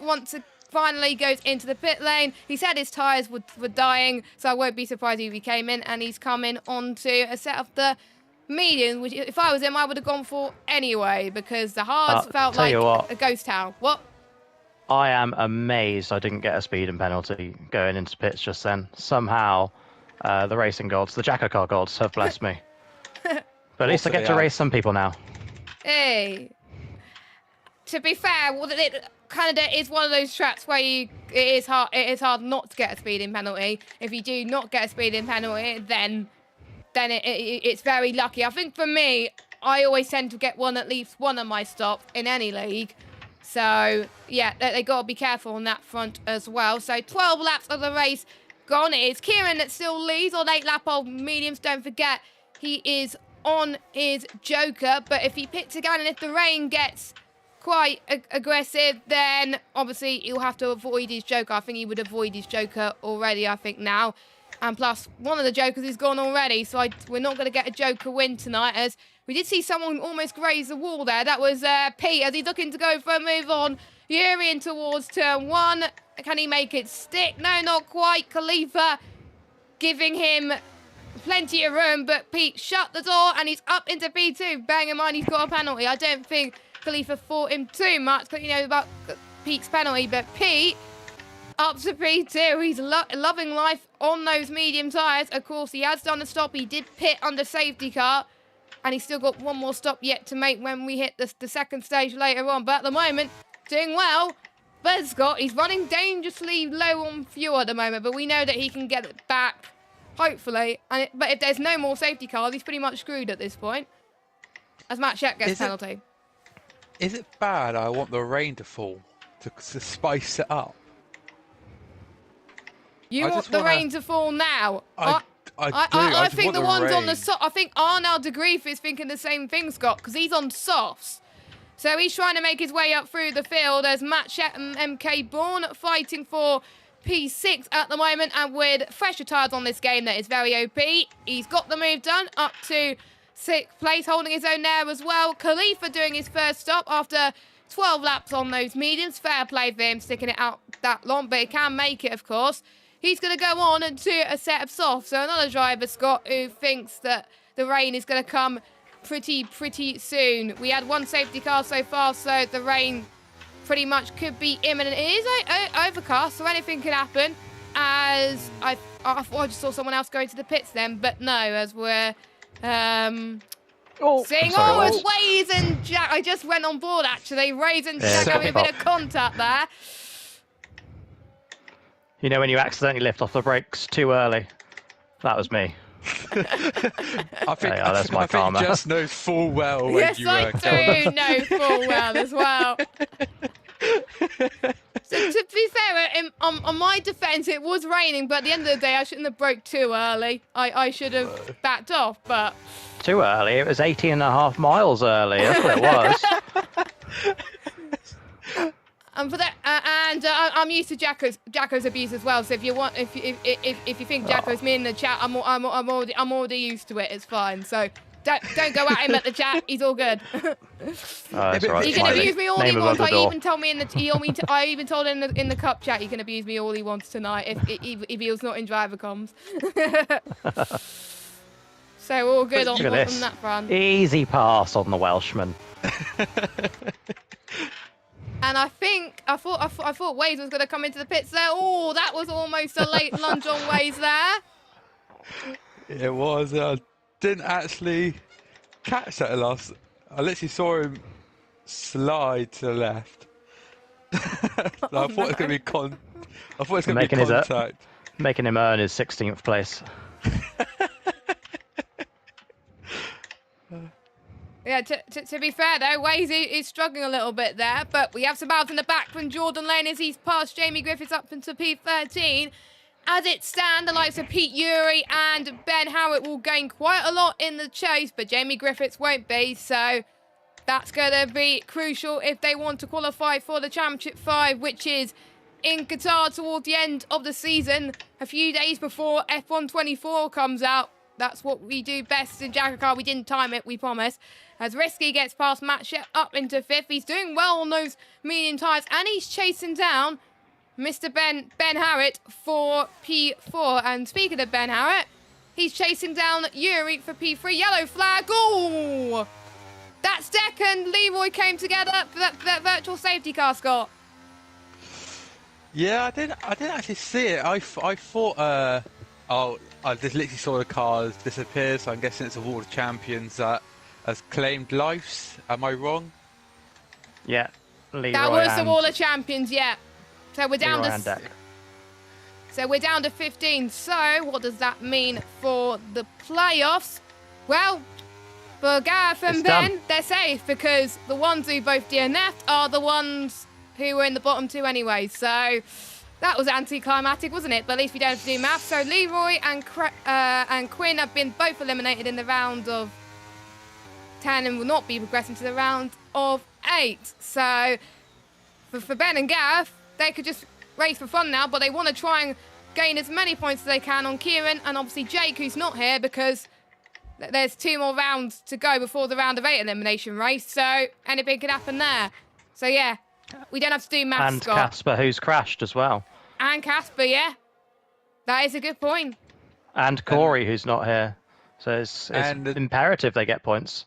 finally goes into the pit lane. He said his tyres were dying, so I won't be surprised if he came in, and he's coming onto a set of the medium, which if I was him, I would have gone for anyway, because the hards felt like a ghost town. What? I am amazed I didn't get a speeding penalty going into pits just then. Somehow, the racing gods, the JACKOCAR gods, have blessed me. But at least I get to race some people now. Hey. To be fair, Canada is one of those tracks where it is hard not to get a speeding penalty. If you do not get a speeding penalty, then it's very lucky. I think for me, I always tend to get at least one of my stops in any league. So, yeah, they got to be careful on that front as well. So, 12 laps of the race gone. It is Kieran that still leads on 8 lap old mediums. Don't forget, he is on his Joker. But if he pits again and if the rain gets quite aggressive, then obviously he'll have to avoid his Joker. I think he would avoid his Joker already, I think, now. And plus, one of the Jokers is gone already, so we're not going to get a Joker win tonight, as we did see someone almost graze the wall there. That was Pete, as he's looking to go for a move on Yuri in towards turn 1. Can he make it stick? No, not quite. Khalifa giving him plenty of room, but Pete shut the door, and he's up into P2. Bearing in mind he's got a penalty. I don't think Khalifa fought him too much, but you know about Pete's penalty, but Pete up to P2. He's loving life on those medium tyres. Of course, he has done a stop. He did pit under safety car, and he's still got one more stop yet to make when we hit the second stage later on. But at the moment, doing well. But Scott, he's running dangerously low on fuel at the moment, but we know that he can get it back, hopefully. But if there's no more safety cars, he's pretty much screwed at this point, as Matt Shep gets a penalty. Is it bad I want the rain to fall to spice it up? You want the rain to fall now? I do. I think the ones on the I think Arnaud de Grief is thinking the same thing, Scott, because he's on softs. So he's trying to make his way up through the field as Matt Shep and MK Bourne fighting for P6 at the moment, and with fresher tyres on this game that is very OP. He's got the move done up to 6th place, holding his own there as well. Khalifa doing his first stop after 12 laps on those mediums. Fair play for him sticking it out that long, but he can make it, of course. He's going to go on to a set of softs. So another driver, Scott, who thinks that the rain is going to come pretty soon. We had one safety car so far, so the rain pretty much could be imminent. It is overcast, so anything could happen. As I thought I just saw someone else going to the pits then, but no, as we're seeing, it's Waze and Jack. I just went on board, actually. Waze and Jack having a bit of contact there. You know when you accidentally lift off the brakes too early? That was me. I think, that's my karma. Jess knows full well when yes, you I do know full well as well. So to be fair, on my defence, it was raining, but at the end of the day, I shouldn't have broke too early. I should have backed off, but... Too early? It was 18.5 miles early. That's what it was. And for that, I'm used to Jacko's abuse as well. So if you think Jacko's me in the chat, I'm already used to it. It's fine. So Don't go at him at the chat. He's all good. That's right. He can Smiley. abuse me all Name he above wants. the I door. even told me I even told him in the cup chat he can abuse me all he wants tonight if he was not in driver comms. So all good on that front. Easy pass on the Welshman. And I thought Waze was going to come into the pits there. Oh, that was almost a late lunge on Waze there. It was. I didn't actually catch that last. I literally saw him slide to the left. I thought it was going to be contact. Making him earn his 16th place. Yeah, to be fair though, Waze is struggling a little bit there, but we have some battles in the back from Jordan Lane as he's passed Jamie Griffiths up into P13. As it stands, the likes of Pete Urey and Ben Howard will gain quite a lot in the chase, but Jamie Griffiths won't be, so that's going to be crucial if they want to qualify for the Championship 5, which is in Qatar towards the end of the season, a few days before F1 24 comes out. That's what we do best in JACKOCAR. We didn't time it, we promise. As Risky gets past Matt Shep up into 5th. He's doing well on those medium tyres, and he's chasing down Mr. Ben Harriott for P4. And speaking of Ben Harriott, he's chasing down Yuri for P3. Yellow flag. Oh! That's Deck and Leroy came together for that virtual safety car, Scott. Yeah, I didn't actually see it. I thought, I just literally saw the cars disappear, so I'm guessing it's a World Champions that has claimed lives. Am I wrong? Yeah. Leroy that was the Wall of Champions, yeah. So we're down we're down to 15. So what does that mean for the playoffs? Well, for Gareth and Ben, they're safe because the ones who both DNF'd are the ones who were in the bottom two anyway. So that was anticlimactic, wasn't it? But at least we don't have to do maths. So Leroy and Quinn have been both eliminated in the round of 10 and will not be progressing to the round of 8. So for Ben and Gareth, they could just race for fun now, but they want to try and gain as many points as they can on Kieran and obviously Jake, who's not here because there's 2 more rounds to go before the round of 8 elimination race. So anything could happen there. So yeah, we don't have to do maths, Scott. And Casper, who's crashed as well. And Casper, yeah. That is a good point. And Corey, who's not here. So it's imperative they get points.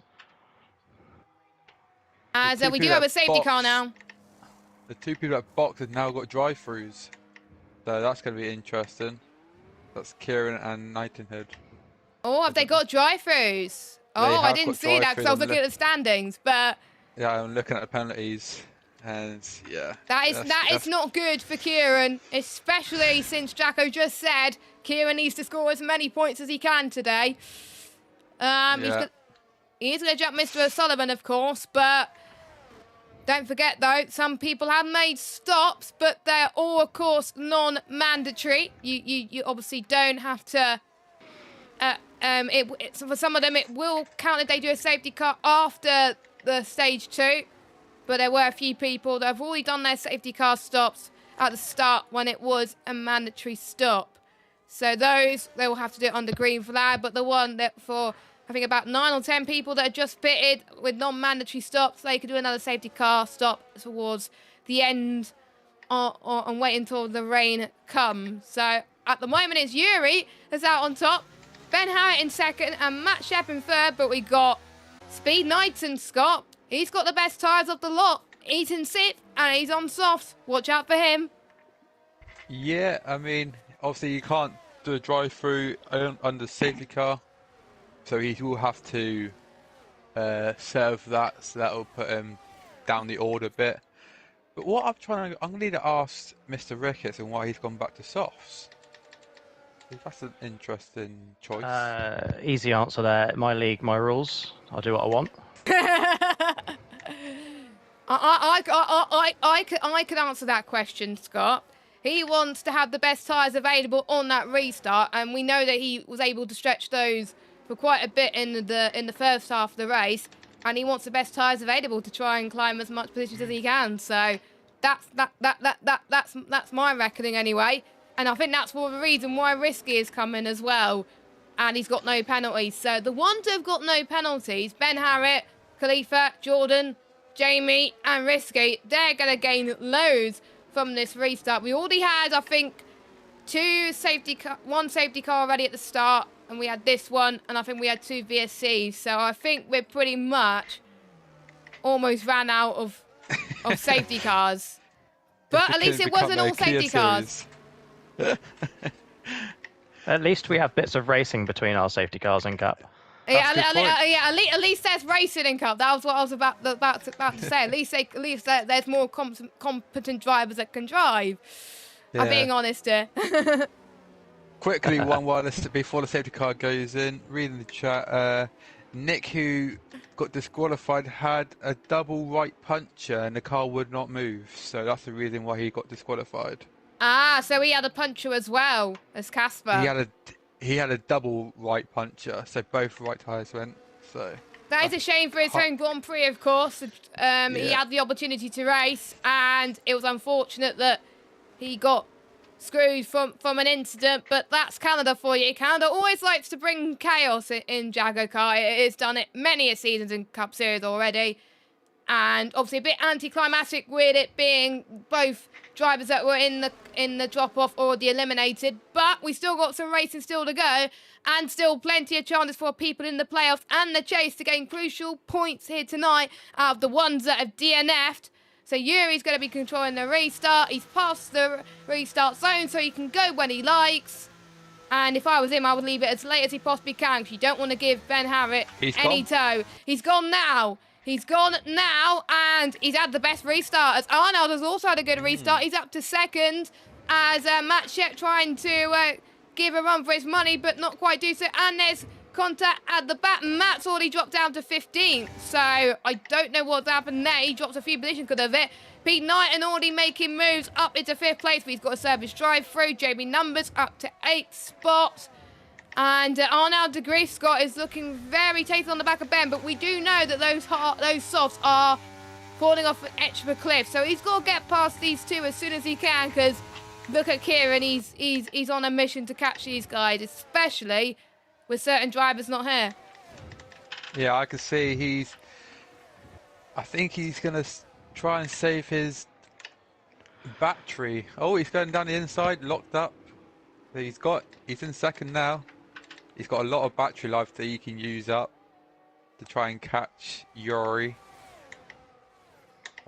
As we do have a safety car now. The 2 people that boxed have now got drive-throughs. So that's going to be interesting. That's Kieran and Nightingale. Oh, have they got drive-throughs? Oh, I didn't see that because I was looking at the standings, but... Yeah, I'm looking at the penalties, and yeah. That is not good for Kieran, especially since Jacko just said Kieran needs to score as many points as he can today. He's going to jump Mr. O'Sullivan, of course, but... Don't forget, though, some people have made stops, but they're all, of course, non-mandatory. You obviously don't have to... for some of them, it will count if they do a safety car after the stage 2. But there were a few people that have already done their safety car stops at the start when it was a mandatory stop. So those, they will have to do it under green flag. But the one that for... I think about 9 or 10 people that are just pitted with non-mandatory stops, they could do another safety car stop towards the end and wait until the rain comes. So at the moment it's Yuri that's out on top, Ben Harriott in 2nd and Matt Shep in 3rd, but we got Speed Knighton, Scott. He's got the best tyres of the lot. He's in 6th and he's on softs. Watch out for him. Yeah, I mean, obviously you can't do a drive-through under safety car. So he will have to serve that, so that will put him down the order a bit. But what I'm going to need to ask Mr. Ricketts and why he's gone back to softs. That's an interesting choice. Easy answer there. My league, my rules. I'll do what I want. I could answer that question, Scott. He wants to have the best tyres available on that restart, and we know that he was able to stretch those for quite a bit in the first half of the race, and he wants the best tyres available to try and climb as much positions as he can. So that's my reckoning anyway, and I think that's for the reason why Risky is coming as well. and he's got no penalties. So the ones who have got no penalties, Ben Harriet, Khalifa, Jordan, Jamie, and Risky, they're going to gain loads from this restart. We already had, I think, one safety car already at the start, and we had this one, and I think we had 2 VSCs. So I think we're pretty much almost ran out of safety cars. But at least it wasn't all safety cars. At least we have bits of racing between our safety cars and Cup. Yeah, at least there's racing in Cup. That was what I was about to say. At least there's more competent drivers that can drive. Yeah. I'm being honest here. Quickly, before the safety car goes in, reading the chat, Nick, who got disqualified, had a double right puncher and the car would not move. So that's the reason why he got disqualified. Ah, so he had a puncher as well as Casper. He had a double right puncher, so both right tyres went. So that is a shame for his home Grand Prix, of course. He had the opportunity to race, and it was unfortunate that he got screwed from an incident. But that's Canada for you. Canada always likes to bring chaos in JACKOCAR. It has done it many a seasons in Cup Series already. And obviously a bit anticlimactic with it being both drivers that were in the drop-off already eliminated. But we still got some racing still to go, and still plenty of chances for people in the playoffs and the chase to gain crucial points here tonight out of the ones that have DNF'd. So Yuri's going to be controlling the restart. He's past the restart zone, so he can go when he likes. And if I was him, I would leave it as late as he possibly can, because you don't want to give Ben Harriet any toe. He's gone now. He's gone now, and he's had the best restart. As Arnold has also had a good restart. He's up to second, as Matt Shep trying to give a run for his money, but not quite do so. And there's contact at the back. Matt's already dropped down to 15th, so I don't know what's happened there. He drops a few positions because of it. Pete Knighton already making moves up into 5th place, but he's got a service drive-through. Jamie Numbers up to 8th spot. And Arnold de Grief Scott is looking very tasty on the back of Ben, but we do know that those softs are falling off an edge of a cliff. So he's got to get past these two as soon as he can, because look at Kieran, he's on a mission to catch these guys, especially with certain drivers not here. Yeah, I can see I think he's going to try and save his battery. Oh, he's going down the inside, locked up. He's in second now. He's got a lot of battery life that he can use up to try and catch Yuri.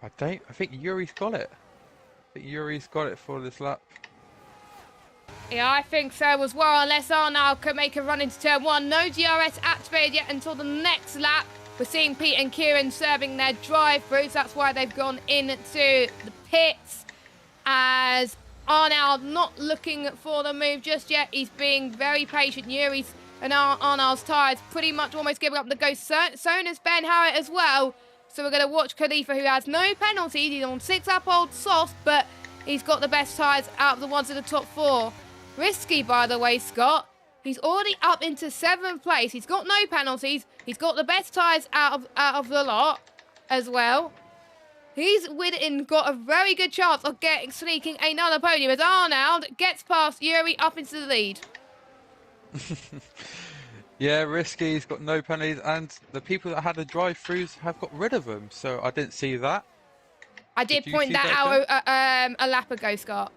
I think Yuri's got it. I think Yuri's got it for this lap. Yeah, I think so as well, unless Arnold can make a run into turn 1. No DRS activated yet until the next lap. We're seeing Pete and Kieran serving their drive-throughs. That's why they've gone into the pits, as Arnold not looking for the move just yet. He's being very patient. Yuri's and Arnold's tyres pretty much almost giving up the ghost. So is Ben Harriet as well. So we're going to watch Khalifa, who has no penalties. He's on 6 uphold soft, but he's got the best tyres out of the ones in the top 4. Risky, by the way, Scott. He's already up into 7th place. He's got no penalties. He's got the best tyres out of the lot as well. He's got a very good chance of sneaking another podium, as Arnold gets past Yuri up into the lead. Yeah, Risky's got no penalties, and the people that had the drive-throughs have got rid of them, so I didn't see that. I did point that out a lap ago, Scott.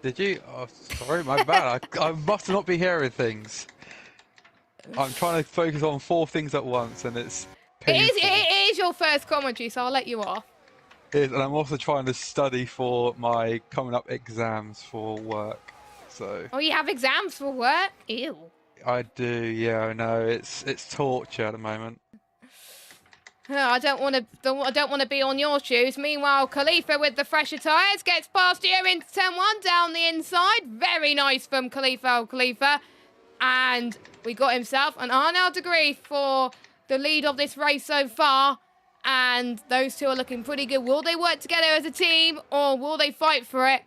Did you? Oh, sorry, my bad. I must not be hearing things. I'm trying to focus on 4 things at once, and it's painful. It is your first commentary, so I'll let you off. And I'm also trying to study for my coming up exams for work. So. Oh, you have exams for work? Ew. I do, yeah, I know. It's torture at the moment. I don't want to be on your shoes. Meanwhile, Khalifa with the fresher tyres gets past you into turn 1 down the inside. Very nice from Khalifa. And we got himself an Arnold degree for the lead of this race so far. And those two are looking pretty good. Will they work together as a team, or will they fight for it?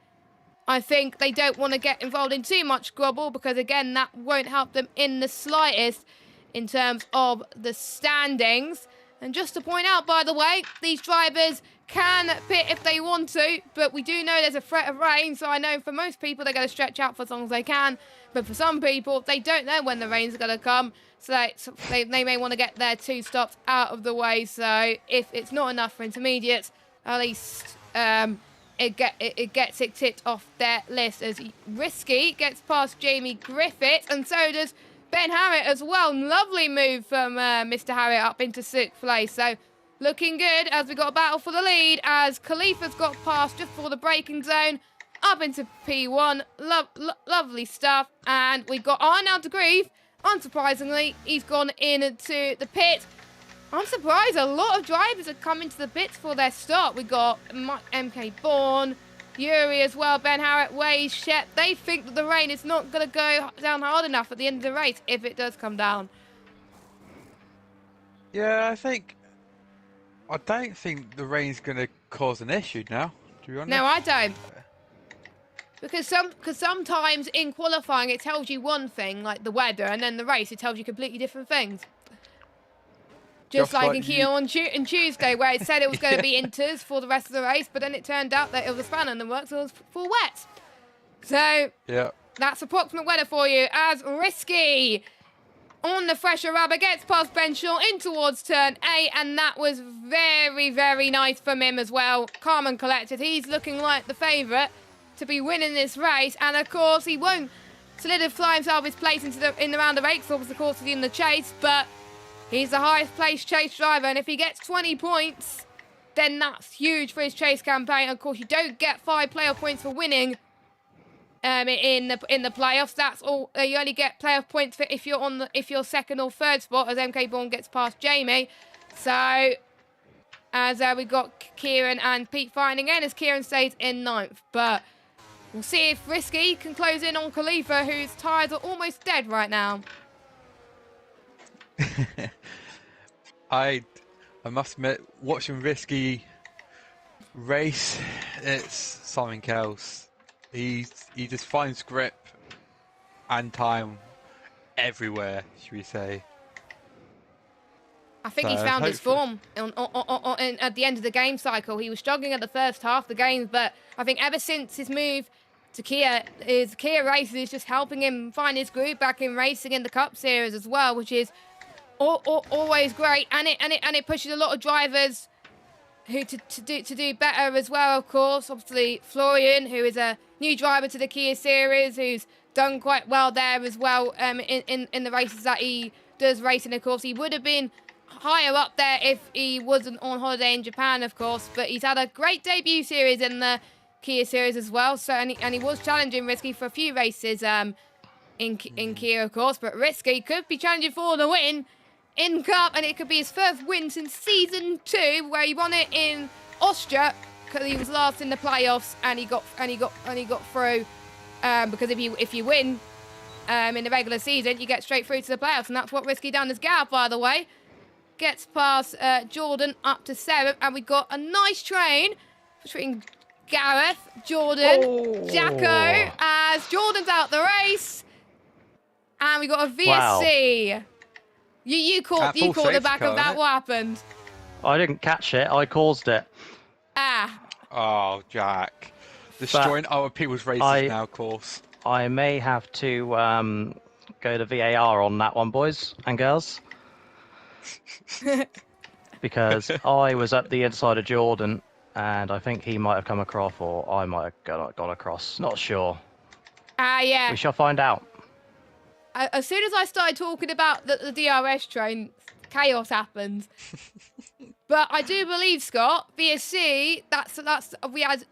I think they don't want to get involved in too much squabble, because, again, that won't help them in the slightest in terms of the standings. And just to point out, by the way, these drivers can pit if they want to, but we do know there's a threat of rain, so I know for most people they're going to stretch out for as long as they can, but for some people, they don't know when the rain's going to come, so they may want to get their 2 stops out of the way, so if it's not enough for intermediates, at least it gets it ticked off their list as Risky gets past Jamie Griffith, and so does Ben Harriet as well. Lovely move from Mr. Harriet up into 6th place, so looking good as we got a battle for the lead as Khalifa's got past just for the braking zone up into P1. Lovely stuff. And we got Arnold de Grief. Unsurprisingly, he's gone into the pit. I'm surprised a lot of drivers have come into the pits for their start. We got MK Bourne, Yuri as well, Ben Harriet, Waze, Shep. They think that the rain is not going to go down hard enough at the end of the race if it does come down. Yeah, I don't think the rain's going to cause an issue now, to be honest. No, I don't. Because sometimes in qualifying it tells you one thing, like the weather, and then the race it tells you completely different things. Just like in Kia on Tuesday, where it said it was going to be inters for the rest of the race, but then it turned out that it was a spanner in the works, so it was full wet. So yeah, that's approximate weather for you as Risky on the fresher rubber gets past Ben Shaw in towards turn 8, and that was very, very nice from him as well. Calm and collected. He's looking like the favourite to be winning this race, and of course he won't solidify himself his place in the round of 8, because of course he's in the chase, but he's the highest placed chase driver, and if he gets 20 points, then that's huge for his chase campaign. Of course, you don't get 5 playoff points for winning in the playoffs. That's all. You only get playoff points for if you're second or third spot, as MK Bourne gets past Jamie. So as we got Kieran and Pete fighting again, as Kieran stays in 9th, but we'll see if Risky can close in on Khalifa, whose tyres are almost dead right now. I must admit, watching Risky race, it's something else. He just finds grip and time everywhere, should we say. I think he's found his form at the end of the game cycle. He was struggling at the first half of the game, but I think ever since his move to Kia, his Kia races is just helping him find his groove back in racing in the Cup Series as well, which is always great, and it pushes a lot of drivers who to do better as well. Of course, obviously Florian, who is a new driver to the Kia Series, who's done quite well there as well in the races that he does racing. Of course, he would have been higher up there if he wasn't on holiday in Japan, of course, but he's had a great debut series in the Kia Series as well. So and he was challenging Risky for a few races in Kia, of course, but Risky could be challenging for the win in Cup, and it could be his first win since season 2, where he won it in Austria because he was last in the playoffs, and he got through. Because if you win in the regular season, you get straight through to the playoffs, and that's what Risky done as Gareth, by the way. Gets past Jordan up to 7th, and we got a nice train between Gareth, Jordan, Jacko, as Jordan's out the race, and we got a VSC. Wow. You caught the back of that. What happened? I didn't catch it. I caused it. Ah. Oh, Jack. Destroying other people's races now, of course. I may have to go to VAR on that one, boys and girls. Because I was at the inside of Jordan, and I think he might have come across, or I might have gone across. Not sure. Yeah. We shall find out. As soon as I started talking about the DRS train, chaos happened. But I do believe, Scott, VSC, we had, I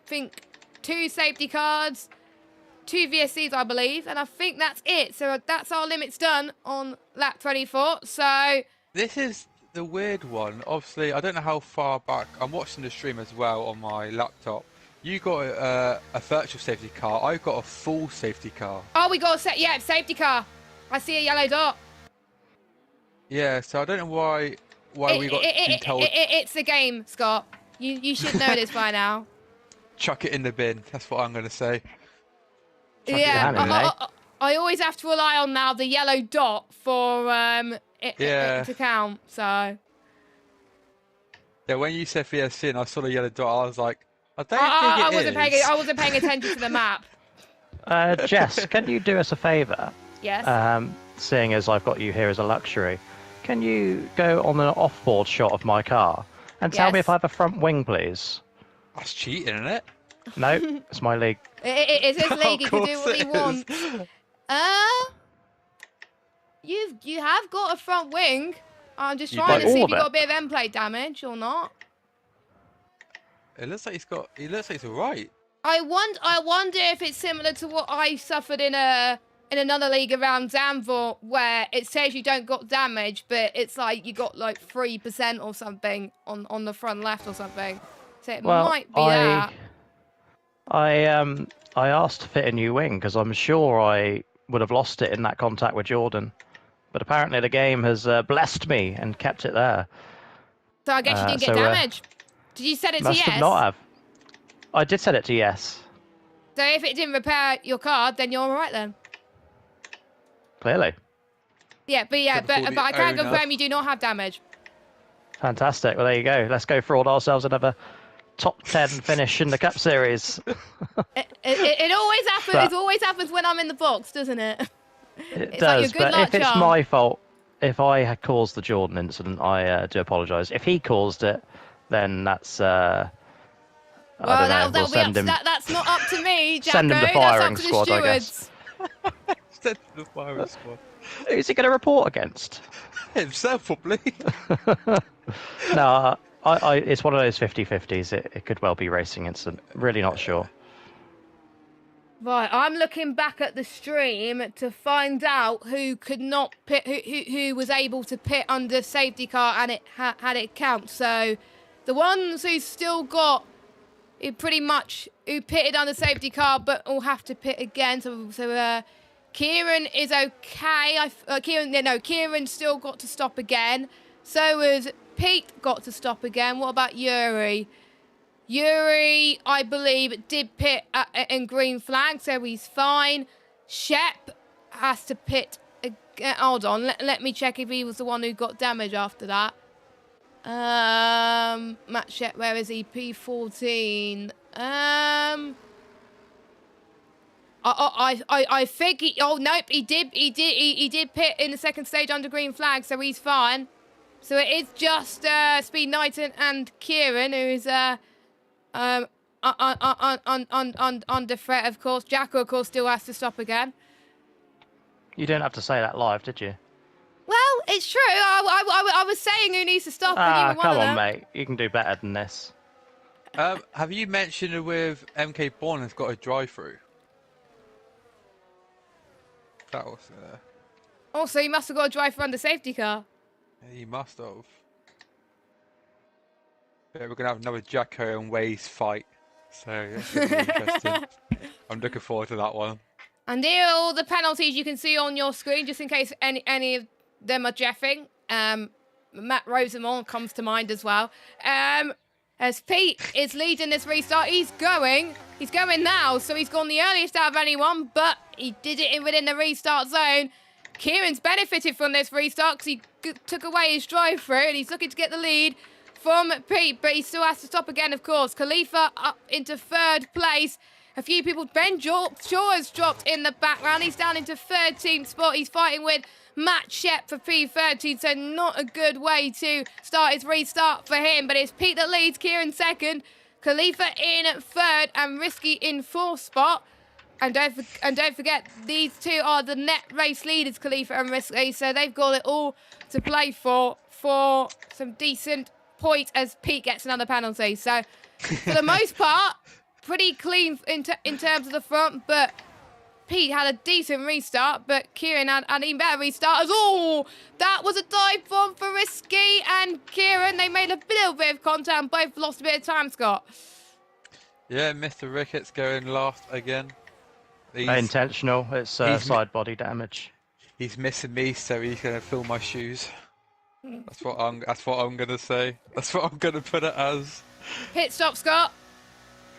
think, 2 safety cards, 2 VSCs, I believe, and I think that's it. So that's our limits done on lap 24. So this is the weird one. Obviously, I don't know how far back. I'm watching the stream as well on my laptop. You got a virtual safety car. I've got a full safety car. Oh, we got a safety car. I see a yellow dot. Yeah, so I don't know why we got told. It's the game, Scott. You should know this by now. Chuck it in the bin. That's what I'm going to say. I always have to rely on now the yellow dot for it to count. So. Yeah, Yeah, when you said VSC and I saw the yellow dot, I was like, I don't I think it wasn't is. I wasn't paying attention to the map. Jess, can you do us a favour? Yes. Seeing as I've got you here as a luxury, can you go on an off-board shot of my car and tell me Yes. if I have a front wing, please? That's cheating, isn't it? No, it's my league. It's his league. He can do Of what he course it wants. is. You have got a front wing. I'm just You trying do. to see All if you of got it? a bit of end plate damage or not. It looks like he looks like he's alright. I wonder if it's similar to what I suffered in another league around Danville, where it says you don't got damage, but it's like you got like 3% or something on the front left or something. So it Well, might be that. I asked to fit a new wing because I'm sure I would have lost it in that contact with Jordan, but apparently the game has blessed me and kept it there. So I guess you didn't get damage. Did you set it to Must yes? have not have. I did set it to yes. So if it didn't repair your card, then you're all right then. Clearly. Yeah, but I can owner. confirm you do not have damage. Fantastic. Well, there you go. Let's go fraud ourselves another top 10 finish in the Cup Series. It always happens. But- It always happens when I'm in the box, doesn't it? It It's like your does, good but luck if it's charm. my fault, if I had caused the Jordan incident, I do apologise. If he caused it, then that's... I don't know. We'll send him... That's not up to me, Jacko. Send him the That's firing up to the squad, I guess. stewards. Send the firing squad. Who's he going to report against? Himself, probably. No, it's one of those 50-50s. It could well be racing incident. Really not sure. Right, I'm looking back at the stream to find out who could not pit, who was able to pit under safety car and it had it count. So, the ones who still got it pretty much who pitted under safety car, but will have to pit again. So Kieran is okay. Kieran still got to stop again. So has Pete got to stop again. What about Yuri? Yuri, I believe, did pit in green flag, so he's fine. Shep has to pit again. Hold on, let me check if he was the one who got damage after that. Matt Shep, where is he? P14. I think he. Oh nope, he did pit in the second stage under green flag, so he's fine. So it is just Speed Knight and Kieran who's under threat, of course. Jacko, of course, still has to stop again. You didn't have to say that live, did you? Well, it's true. I was saying who needs to stop, and you were one come of on, them. mate. You can do better than this. Have you mentioned with MK Bourne has got a drive-through? That was... Also, you must have got a drive for under safety car. he must have. Yeah, we're going to have another Jacko and Waze fight. So, that's going to be interesting. I'm looking forward to that one. And here are all the penalties you can see on your screen, just in case any of them are jeffing. Matt Rosamond comes to mind as well. As Pete is leading this restart, he's going now, so he's gone the earliest out of anyone, but he did it within the restart zone. Kieran's benefited from this restart because he took away his drive-through, and he's looking to get the lead from Pete, but he still has to stop again, of course. Khalifa up into third place. A few people, Ben Shaw has dropped in the background. He's down into 13th spot. He's fighting with Matt Shep for P13, so not a good way to start his restart for him. But it's Pete that leads, Kieran second, Khalifa in third, and Risky in fourth spot. And don't forget, these two are the net race leaders, Khalifa and Risky, so they've got it all to play for some decent points as Pete gets another penalty. So, for the most part, pretty clean in terms of the front, but Pete had a decent restart, but Kieran had an even better restart. Oh, that was a dive bomb for Risky and Kieran. They made a little bit of contact and both lost a bit of time, Scott. Yeah, Mr. Ricketts going last again. Intentional. It's side body damage. He's missing me, so he's going to fill my shoes. That's what I'm going to say. That's what I'm going to put it as. Pit stop, Scott.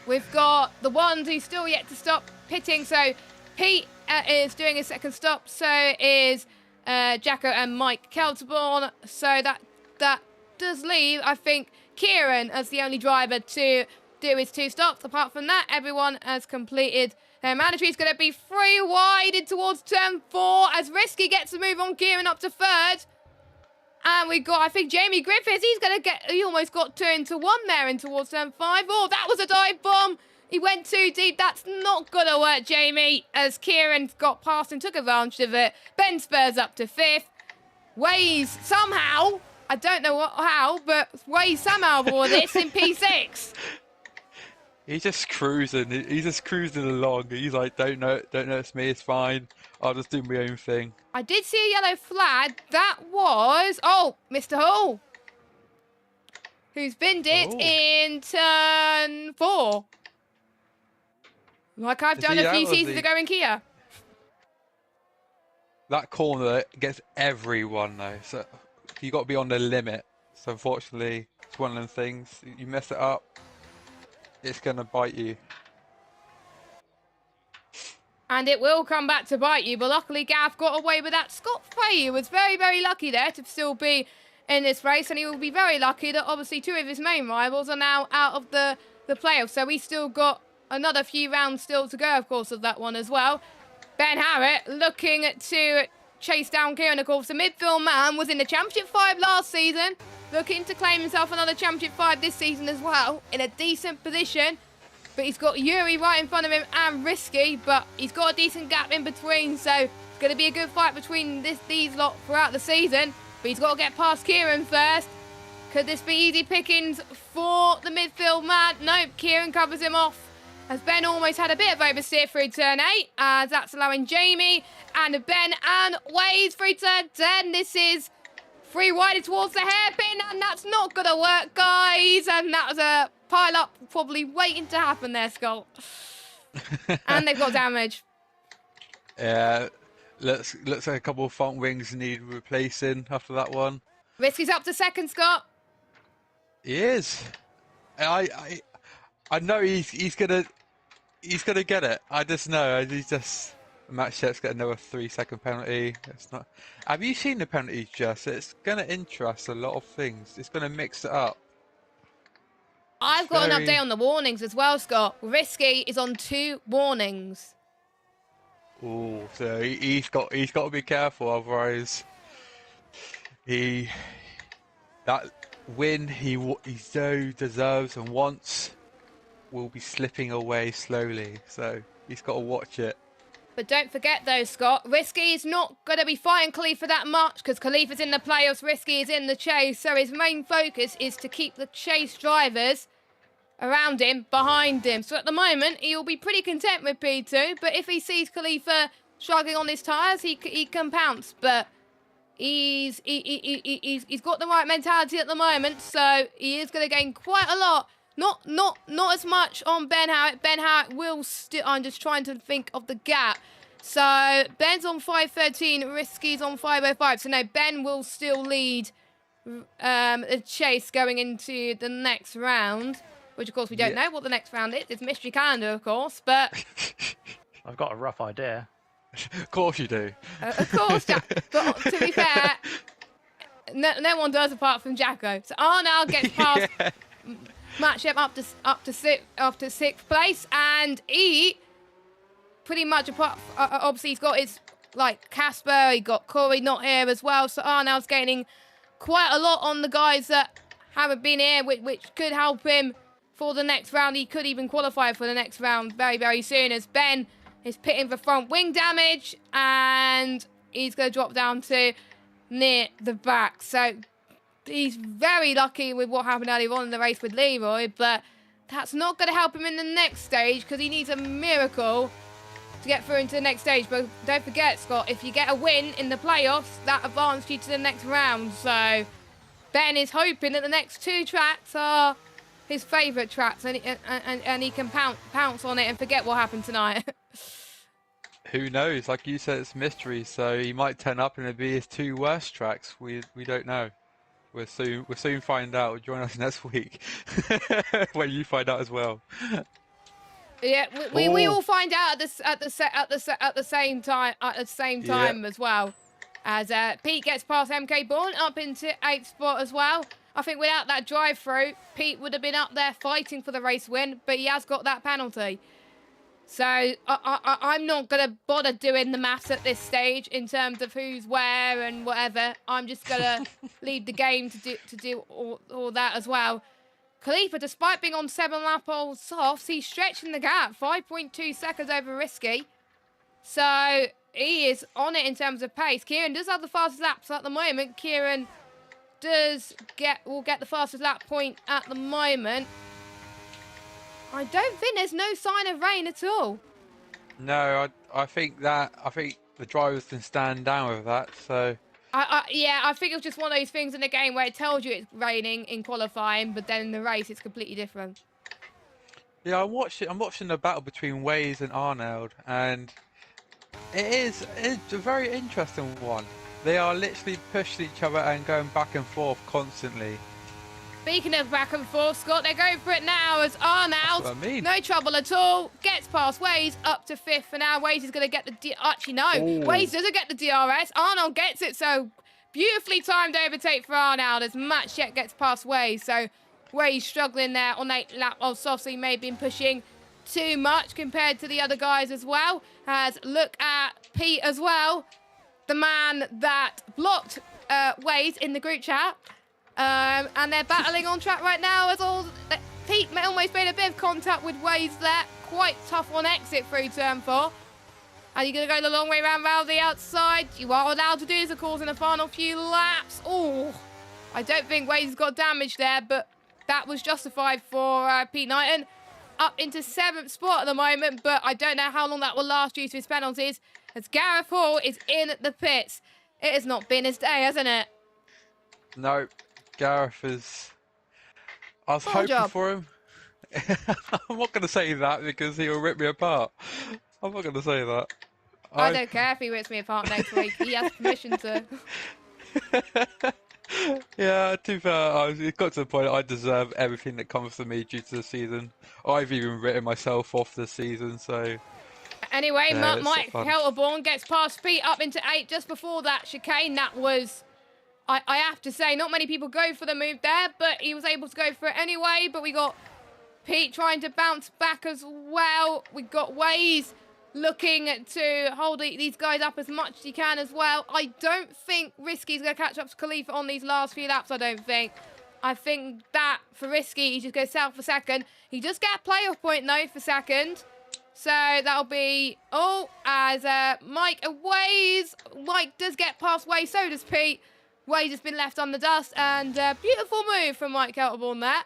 We've got the ones who still yet to stop pitting. So Pete is doing his second stop. So is Jacko and Mike Kelterborn. So that does leave, I think, Kieran as the only driver to do his 2 stops. Apart from that, everyone has completed their mandatory. Is going to be 3 wide in towards turn 4 as Risky gets the move on Kieran up to 3rd. And we got, I think, Jamie Griffiths. He almost got 2 into 1 there in towards turn 5. Oh, that was a dive bomb. He went too deep. That's not going to work, Jamie, as Kieran got past and took advantage of it. Ben Spurs up to 5th. Waze somehow, I don't know how, but Waze somehow wore this in P6. He's just cruising. He's just cruising along. He's like, don't notice me. It's fine. I'll just do my own thing. I did see a yellow flag. That was, Mr. Hall, who's binned it in turn 4. Like I've done a few seasons ago in Kia. That corner gets everyone though. So you got to be on the limit. So unfortunately, it's one of them things. You mess it up, it's going to bite you. And it will come back to bite you, but luckily Gav got away with that. Scott Fahey was very, very lucky there to still be in this race, and he will be very lucky that obviously 2 of his main rivals are now out of the playoffs, so he's still got another few rounds still to go, of course, of that one as well. Ben Harrett looking to chase down Kieran, of course. The midfield man was in the Championship 5 last season, looking to claim himself another Championship 5 this season as well, in a decent position. But he's got Yuri right in front of him and Risky, but he's got a decent gap in between, so it's going to be a good fight between these lot throughout the season. But he's got to get past Kieran first. Could this be easy pickings for the midfield man? Nope, Kieran covers him off, as Ben almost had a bit of oversteer through turn 8, as that's allowing Jamie and Ben and Waze through turn 10. This is 3 wide towards the hairpin, and that's not going to work, guys. And that was a pile up probably waiting to happen there, Scott. And they've got damage. Yeah, looks like a couple of front wings need replacing after that one. Risky's up to 2nd, Scott. He is. I know he's gonna get it. I just know Matt Shep's got another 3-second penalty. It's not. Have you seen the penalties, Jess? It's gonna interest a lot of things. It's gonna mix it up. I've got an update on the warnings as well, Scott. Risky is on 2 warnings. Oh, so he's got to be careful, otherwise that win he so deserves and wants will be slipping away slowly. So he's got to watch it. But don't forget though, Scott, Risky is not going to be fighting Khalifa that much, because Khalifa's in the playoffs, Risky is in the chase, so his main focus is to keep the chase drivers around him, behind him. So at the moment, he'll be pretty content with P2, but if he sees Khalifa struggling on his tyres, he can pounce. But he's got the right mentality at the moment, so he is going to gain quite a lot. Not as much on Ben Harrett. Ben Harrett will still. I'm just trying to think of the gap. So Ben's on 5:13, Risky's on 5:05. So no, Ben will still lead the chase going into the next round, which of course we don't know what the next round is. It's mystery calendar, of course, but I've got a rough idea. Of course you do. Of course, Jack. But to be fair, no one does apart from Jacko. So Arnold gets past Matt Shep up to 6th place, and he pretty much obviously he's got his like Casper, he got Corey not here as well. So Arnold's gaining quite a lot on the guys that haven't been here, which could help him for the next round. He could even qualify for the next round very, very soon, as Ben is pitting for front wing damage, and he's going to drop down to near the back. So he's very lucky with what happened earlier on in the race with Leroy, but that's not going to help him in the next stage, because he needs a miracle to get through into the next stage. But don't forget, Scott, if you get a win in the playoffs, that advances you to the next round. So Ben is hoping that the next 2 tracks are his favourite tracks, and he can pounce on it and forget what happened tonight. Who knows? Like you said, it's mystery. So he might turn up and it'll be his 2 worst tracks. We don't know. We'll soon find out. Join us next week when you find out as well. Yeah, we all find out at the same time as well. As Pete gets past MK Bourne up into 8th spot as well. I think without that drive-through, Pete would have been up there fighting for the race win, but he has got that penalty. So I'm not going to bother doing the maths at this stage in terms of who's where and whatever. I'm just going to leave the game to do all that as well. Khalifa, despite being on 7-lap old softs, he's stretching the gap, 5.2 seconds over Risky. So he is on it in terms of pace. Kieran does have the fastest laps at the moment. Kieran will get the fastest lap point at the moment. I don't think there's no sign of rain at all. No, I think the drivers can stand down with that. So yeah, I think it was just one of those things in the game where it tells you it's raining in qualifying, but then in the race it's completely different. Yeah, I'm watching the battle between Waze and Arnold, and it's a very interesting one. They are literally pushing each other and going back and forth constantly. Speaking of back and forth, Scott, they're going for it now as Arnold, That's what I mean. no trouble at all, gets past Waze up to 5th, and now Waze is going to get the... Actually, no, Waze doesn't get the DRS. Arnold gets it, so beautifully timed overtake for Arnold as Matt Shet gets past Waze. So Waze struggling there on 8 lap of soft, so he may have been pushing too much compared to the other guys as well. As look at Pete as well, the man that blocked Waze in the group chat. And they're battling on track right now as Pete almost made a bit of contact with Waze there. Quite tough on exit through turn 4. Are you going to go the long way round the outside? You are allowed to do this, of course, in the final few laps. Oh, I don't think Waze has got damage there, but that was justified for Pete Knighton. Up into 7th spot at the moment, but I don't know how long that will last due to his penalties, as Gareth Hall is in the pits. It has not been his day, hasn't it? No. Gareth is... I was hoping for him. I'm not going to say that because he'll rip me apart. I'm not going to say that. I don't care if he rips me apart next week. He has permission to. Yeah, to be fair, it got to the point I deserve everything that comes to me due to the season. I've even written myself off this season, so... Anyway, yeah, Mike Helterborn gets past Pete up into 8 just before that chicane. That was... I have to say, not many people go for the move there, but he was able to go for it anyway. But we got Pete trying to bounce back as well. We got Waze looking to hold these guys up as much as he can as well. I don't think Risky's going to catch up to Khalifa on these last few laps, I don't think. I think that for Risky, he just goes south for second. He does get a playoff point, though, for second. So that'll be all as Mike and Waze. Mike does get past Waze, so does Pete. Waze has been left on the dust, and beautiful move from Mike Helterborn there,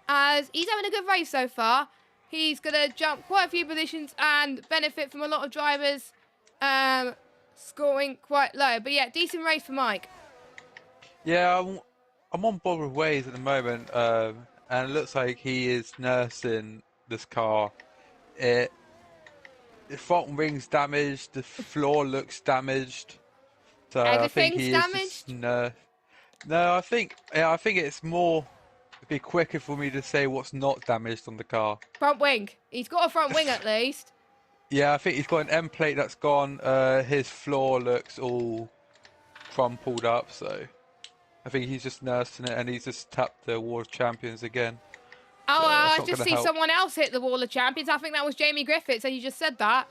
as he's having a good race so far. He's going to jump quite a few positions and benefit from a lot of drivers scoring quite low. But yeah, decent race for Mike. Yeah, I'm on board with Waze at the moment, and it looks like he is nursing this car. The front wing's damaged, the floor looks damaged. So I think he damaged? No, I think it's more. It'd be quicker for me to say what's not damaged on the car. Front wing. He's got a front wing at least. Yeah, I think he's got an end plate that's gone. His floor looks all crumpled up. So I think he's just nursing it, and he's just tapped the World Champions again. Oh, so I just see someone else hit the Wall of Champions. I think that was Jamie Griffiths, and you just said that.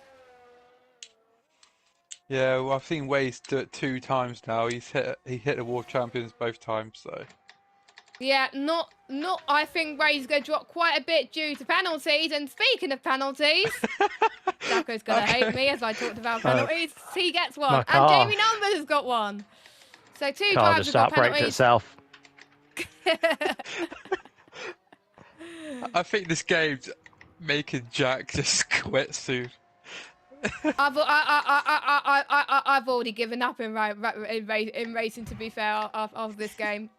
Yeah, well, I've seen Waze do it 2 times now. He hit the World Champions both times, so. Yeah, not. I think Wade's going to drop quite a bit due to penalties. And speaking of penalties, Jacko's going to hate me as I talked about penalties. He gets one, and Jamie Numbers has got one. So 2 times have got penalties. Itself. I think this game's making Jack just quit soon. I've already given up in racing, to be fair, of this game.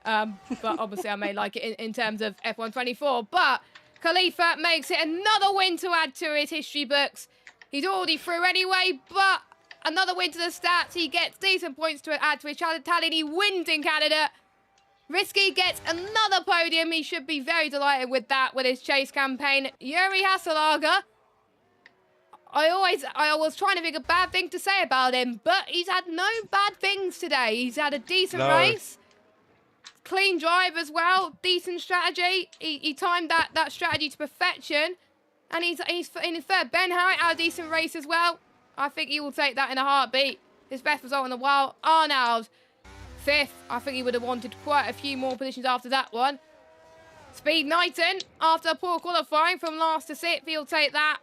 But obviously I may like it in terms of F1 24. But Khalifa makes it another win to add to his history books. He's already through anyway, but another win to the stats. He gets decent points to add to his tally. He wins in Canada. Risky gets another podium. He should be very delighted with that, with his chase campaign. Yuri Hasselager. I was trying to think of bad thing to say about him, but he's had no bad things today. He's had a decent race. clean drive as well. Decent strategy. He timed that strategy to perfection. And he's in his third. Ben Harriet had a decent race as well. I think he will take that in a heartbeat. His best result in a while. Arnold, 5th. I think he would have wanted quite a few more positions after that one. Speed Knighton, after poor qualifying from last to 6th, he'll take that.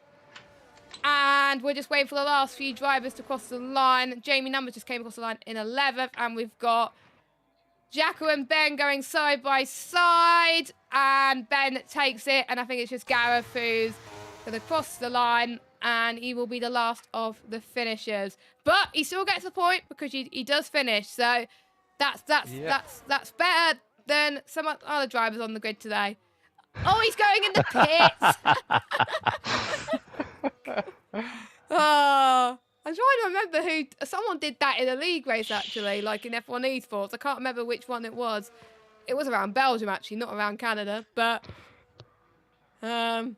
And we're just waiting for the last few drivers to cross the line. Jamie Numbers just came across the line in 11th. And we've got Jacko and Ben going side by side. And Ben takes it. And I think it's just Gareth who's going to cross the line. And he will be the last of the finishers. But he still gets the point because he does finish. So that's better than some other drivers on the grid today. Oh, he's going in the pits. Oh, I'm trying to remember who. Someone did that in a league race, actually, like in F1 Esports. I can't remember which one it was. It was around Belgium, actually, not around Canada. But, so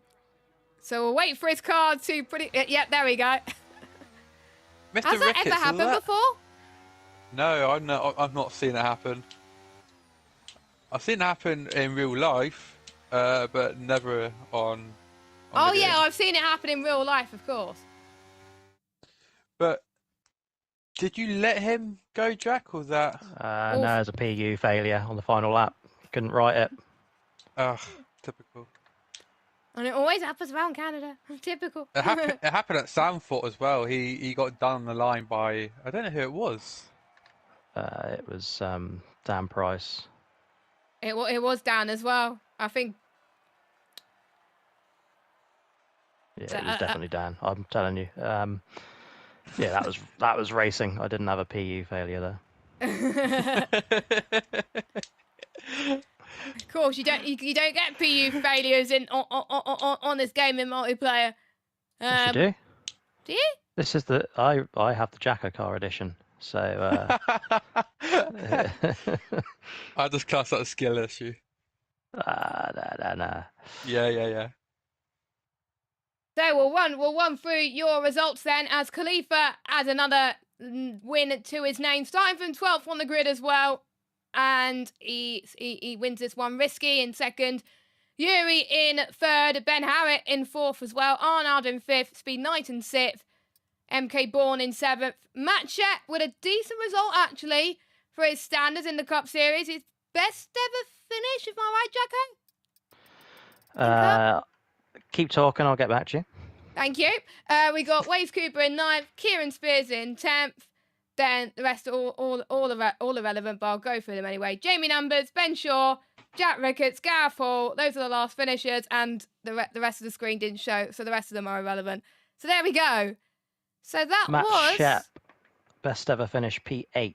we'll wait for his car to yeah, there we go. Mr. Has that Ricketts, ever happened before? No, I've not seen it happen. I've seen it happen in real life, but never on Oh, the yeah, game. I've seen it happen in real life, of course. But did you let him go, Jack, or was that? No, it was a PU failure on the final lap. Couldn't write it. Ugh, typical. And it always happens around Canada. Typical. It happened at Sandford as well. He got done on the line by, I don't know who it was. It was Dan Price. It was Dan as well. I think. Yeah, it was definitely Dan. I'm telling you. Yeah, that was racing. I didn't have a PU failure there. Of course, you don't get PU failures on this game in multiplayer. Yes, you do. Do you? This is I have the JACKOCAR edition. So I just class that as skill issue. nah. Yeah. So we'll run through your results then, as Khalifa adds another win to his name, starting from 12th on the grid as well, and he wins this one. Risky in 2nd, Yuri in 3rd, Ben Harriet in 4th as well, Arnold in 5th, Speed Knight in 6th, MK Bourne in 7th, Matt Shett with a decent result actually for his standards in the Cup Series, his best ever finish, if I'm right, Jacko? Keep talking, I'll get back to you. Thank you. We got Waves Cooper in 9th, Kieran Spears in 10th. Then the rest are all irrelevant, but I'll go through them anyway. Jamie Numbers, Ben Shaw, Jack Ricketts, Gareth Hall. Those are the last finishers, and the rest of the screen didn't show, so the rest of them are irrelevant. So there we go. So that Matt was Shep, best ever finish P8.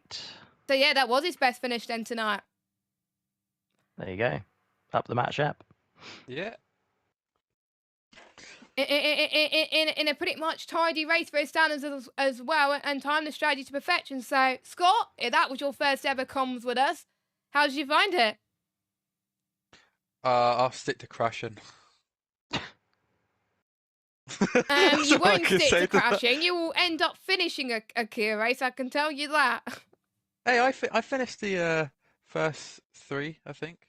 So yeah, that was his best finish then tonight. There you go. Up the Matt Shep. Yeah. In a pretty much tidy race for his standards as well, and timed the strategy to perfection. So, Scott, that was your first ever comms with us. How did you find it? I'll stick to crashing. You won't stick to crashing. You will end up finishing a Kia race, I can tell you that. Hey, I finished the first 3, I think.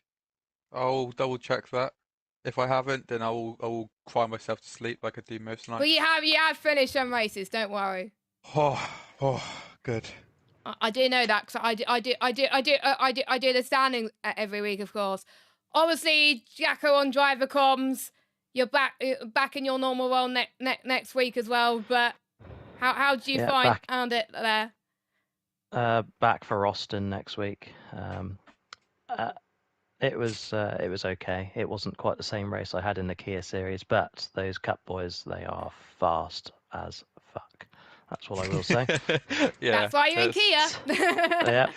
I'll double check that. If I haven't, then I will cry myself to sleep like I do most nights. But you have finished some races. Don't worry. Oh, good. I do know that because I do the standings every week, of course. Obviously, Jacko on driver comms. You're back in your normal role next week as well. But how do you find it there? Back for Austin next week. It was okay. It wasn't quite the same race I had in the Kia series, but those Cup boys, they are fast as fuck. That's what I will say. Yeah, that's why you're in Kia. Yeah,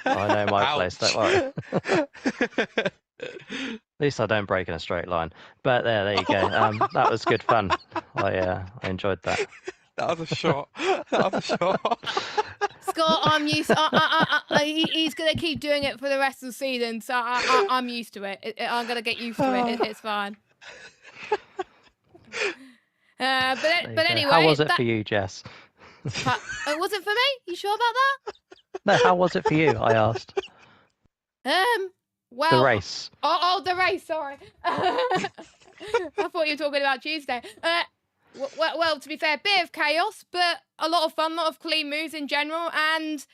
I know my place. Don't worry. At least I don't break in a straight line. But there you go. That was good fun. I enjoyed that. That was a shot. Scott, I'm used. He's gonna keep doing it for the rest of the season, so I'm used to it. I'm gonna get used to it. It's fine. But anyway, how was it for you, Jess? Was it for me? You sure about that? No, how was it for you? I asked. Well, The race. The race. Sorry. I thought you were talking about Tuesday. Well, to be fair, bit of chaos, but a lot of fun, a lot of clean moves in general, and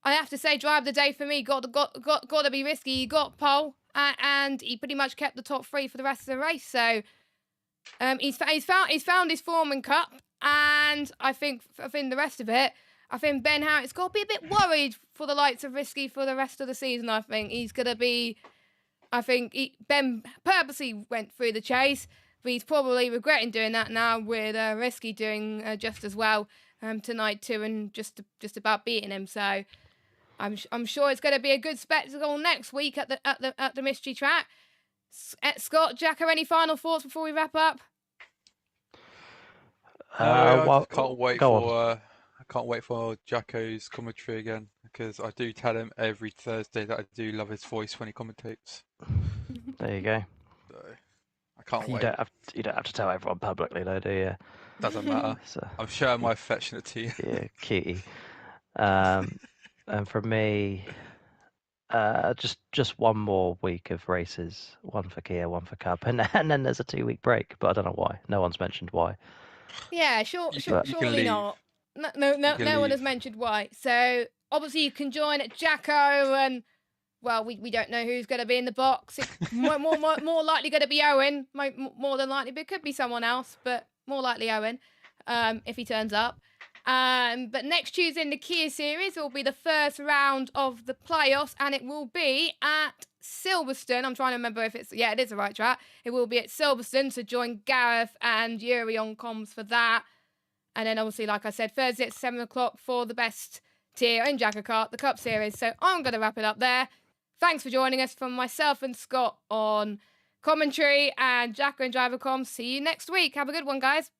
I have to say, drive of the day for me got to be risky. He got pole, and he pretty much kept the top 3 for the rest of the race. So, he's found his form in Cup, and I think the rest of it, I think Ben Harriet's got to be a bit worried for the likes of Risky for the rest of the season. I think he's going to be. Ben purposely went through the chase, but he's probably regretting doing that now with Risky doing just as well tonight too, and just about beating him. So I'm sure it's going to be a good spectacle next week at the mystery track. Scott, Jacko, any final thoughts before we wrap up? I can't wait for Jacko's commentary again, because I do tell him every Thursday that I do love his voice when he commentates. There you go. So I can't wait. You don't have to tell everyone publicly, though, do you? Doesn't matter. So, I'm showing my affection to you. yeah, cutie. And for me, just one more week of races, one for Kia, one for Cup, and then there's a 2-week break. But I don't know why. No one's mentioned why. Yeah, surely not. No one has mentioned why. So obviously you can join at Jacko, and well, we don't know who's going to be in the box. It's more likely going to be Owen, more than likely, but it could be someone else, but more likely Owen, if he turns up. But next Tuesday in the Kia Series will be the first round of the playoffs, and it will be at Silverstone. I'm trying to remember if it is the right track. It will be at Silverstone, so join Gareth and Yuri on comms for that. And then obviously, like I said, Thursday at 7 o'clock for the best tier in JACKOCAR, the Cup Series. So I'm going to wrap it up there. Thanks for joining us from myself and Scott on commentary and Jacko and Driver.com. See you next week. Have a good one, guys.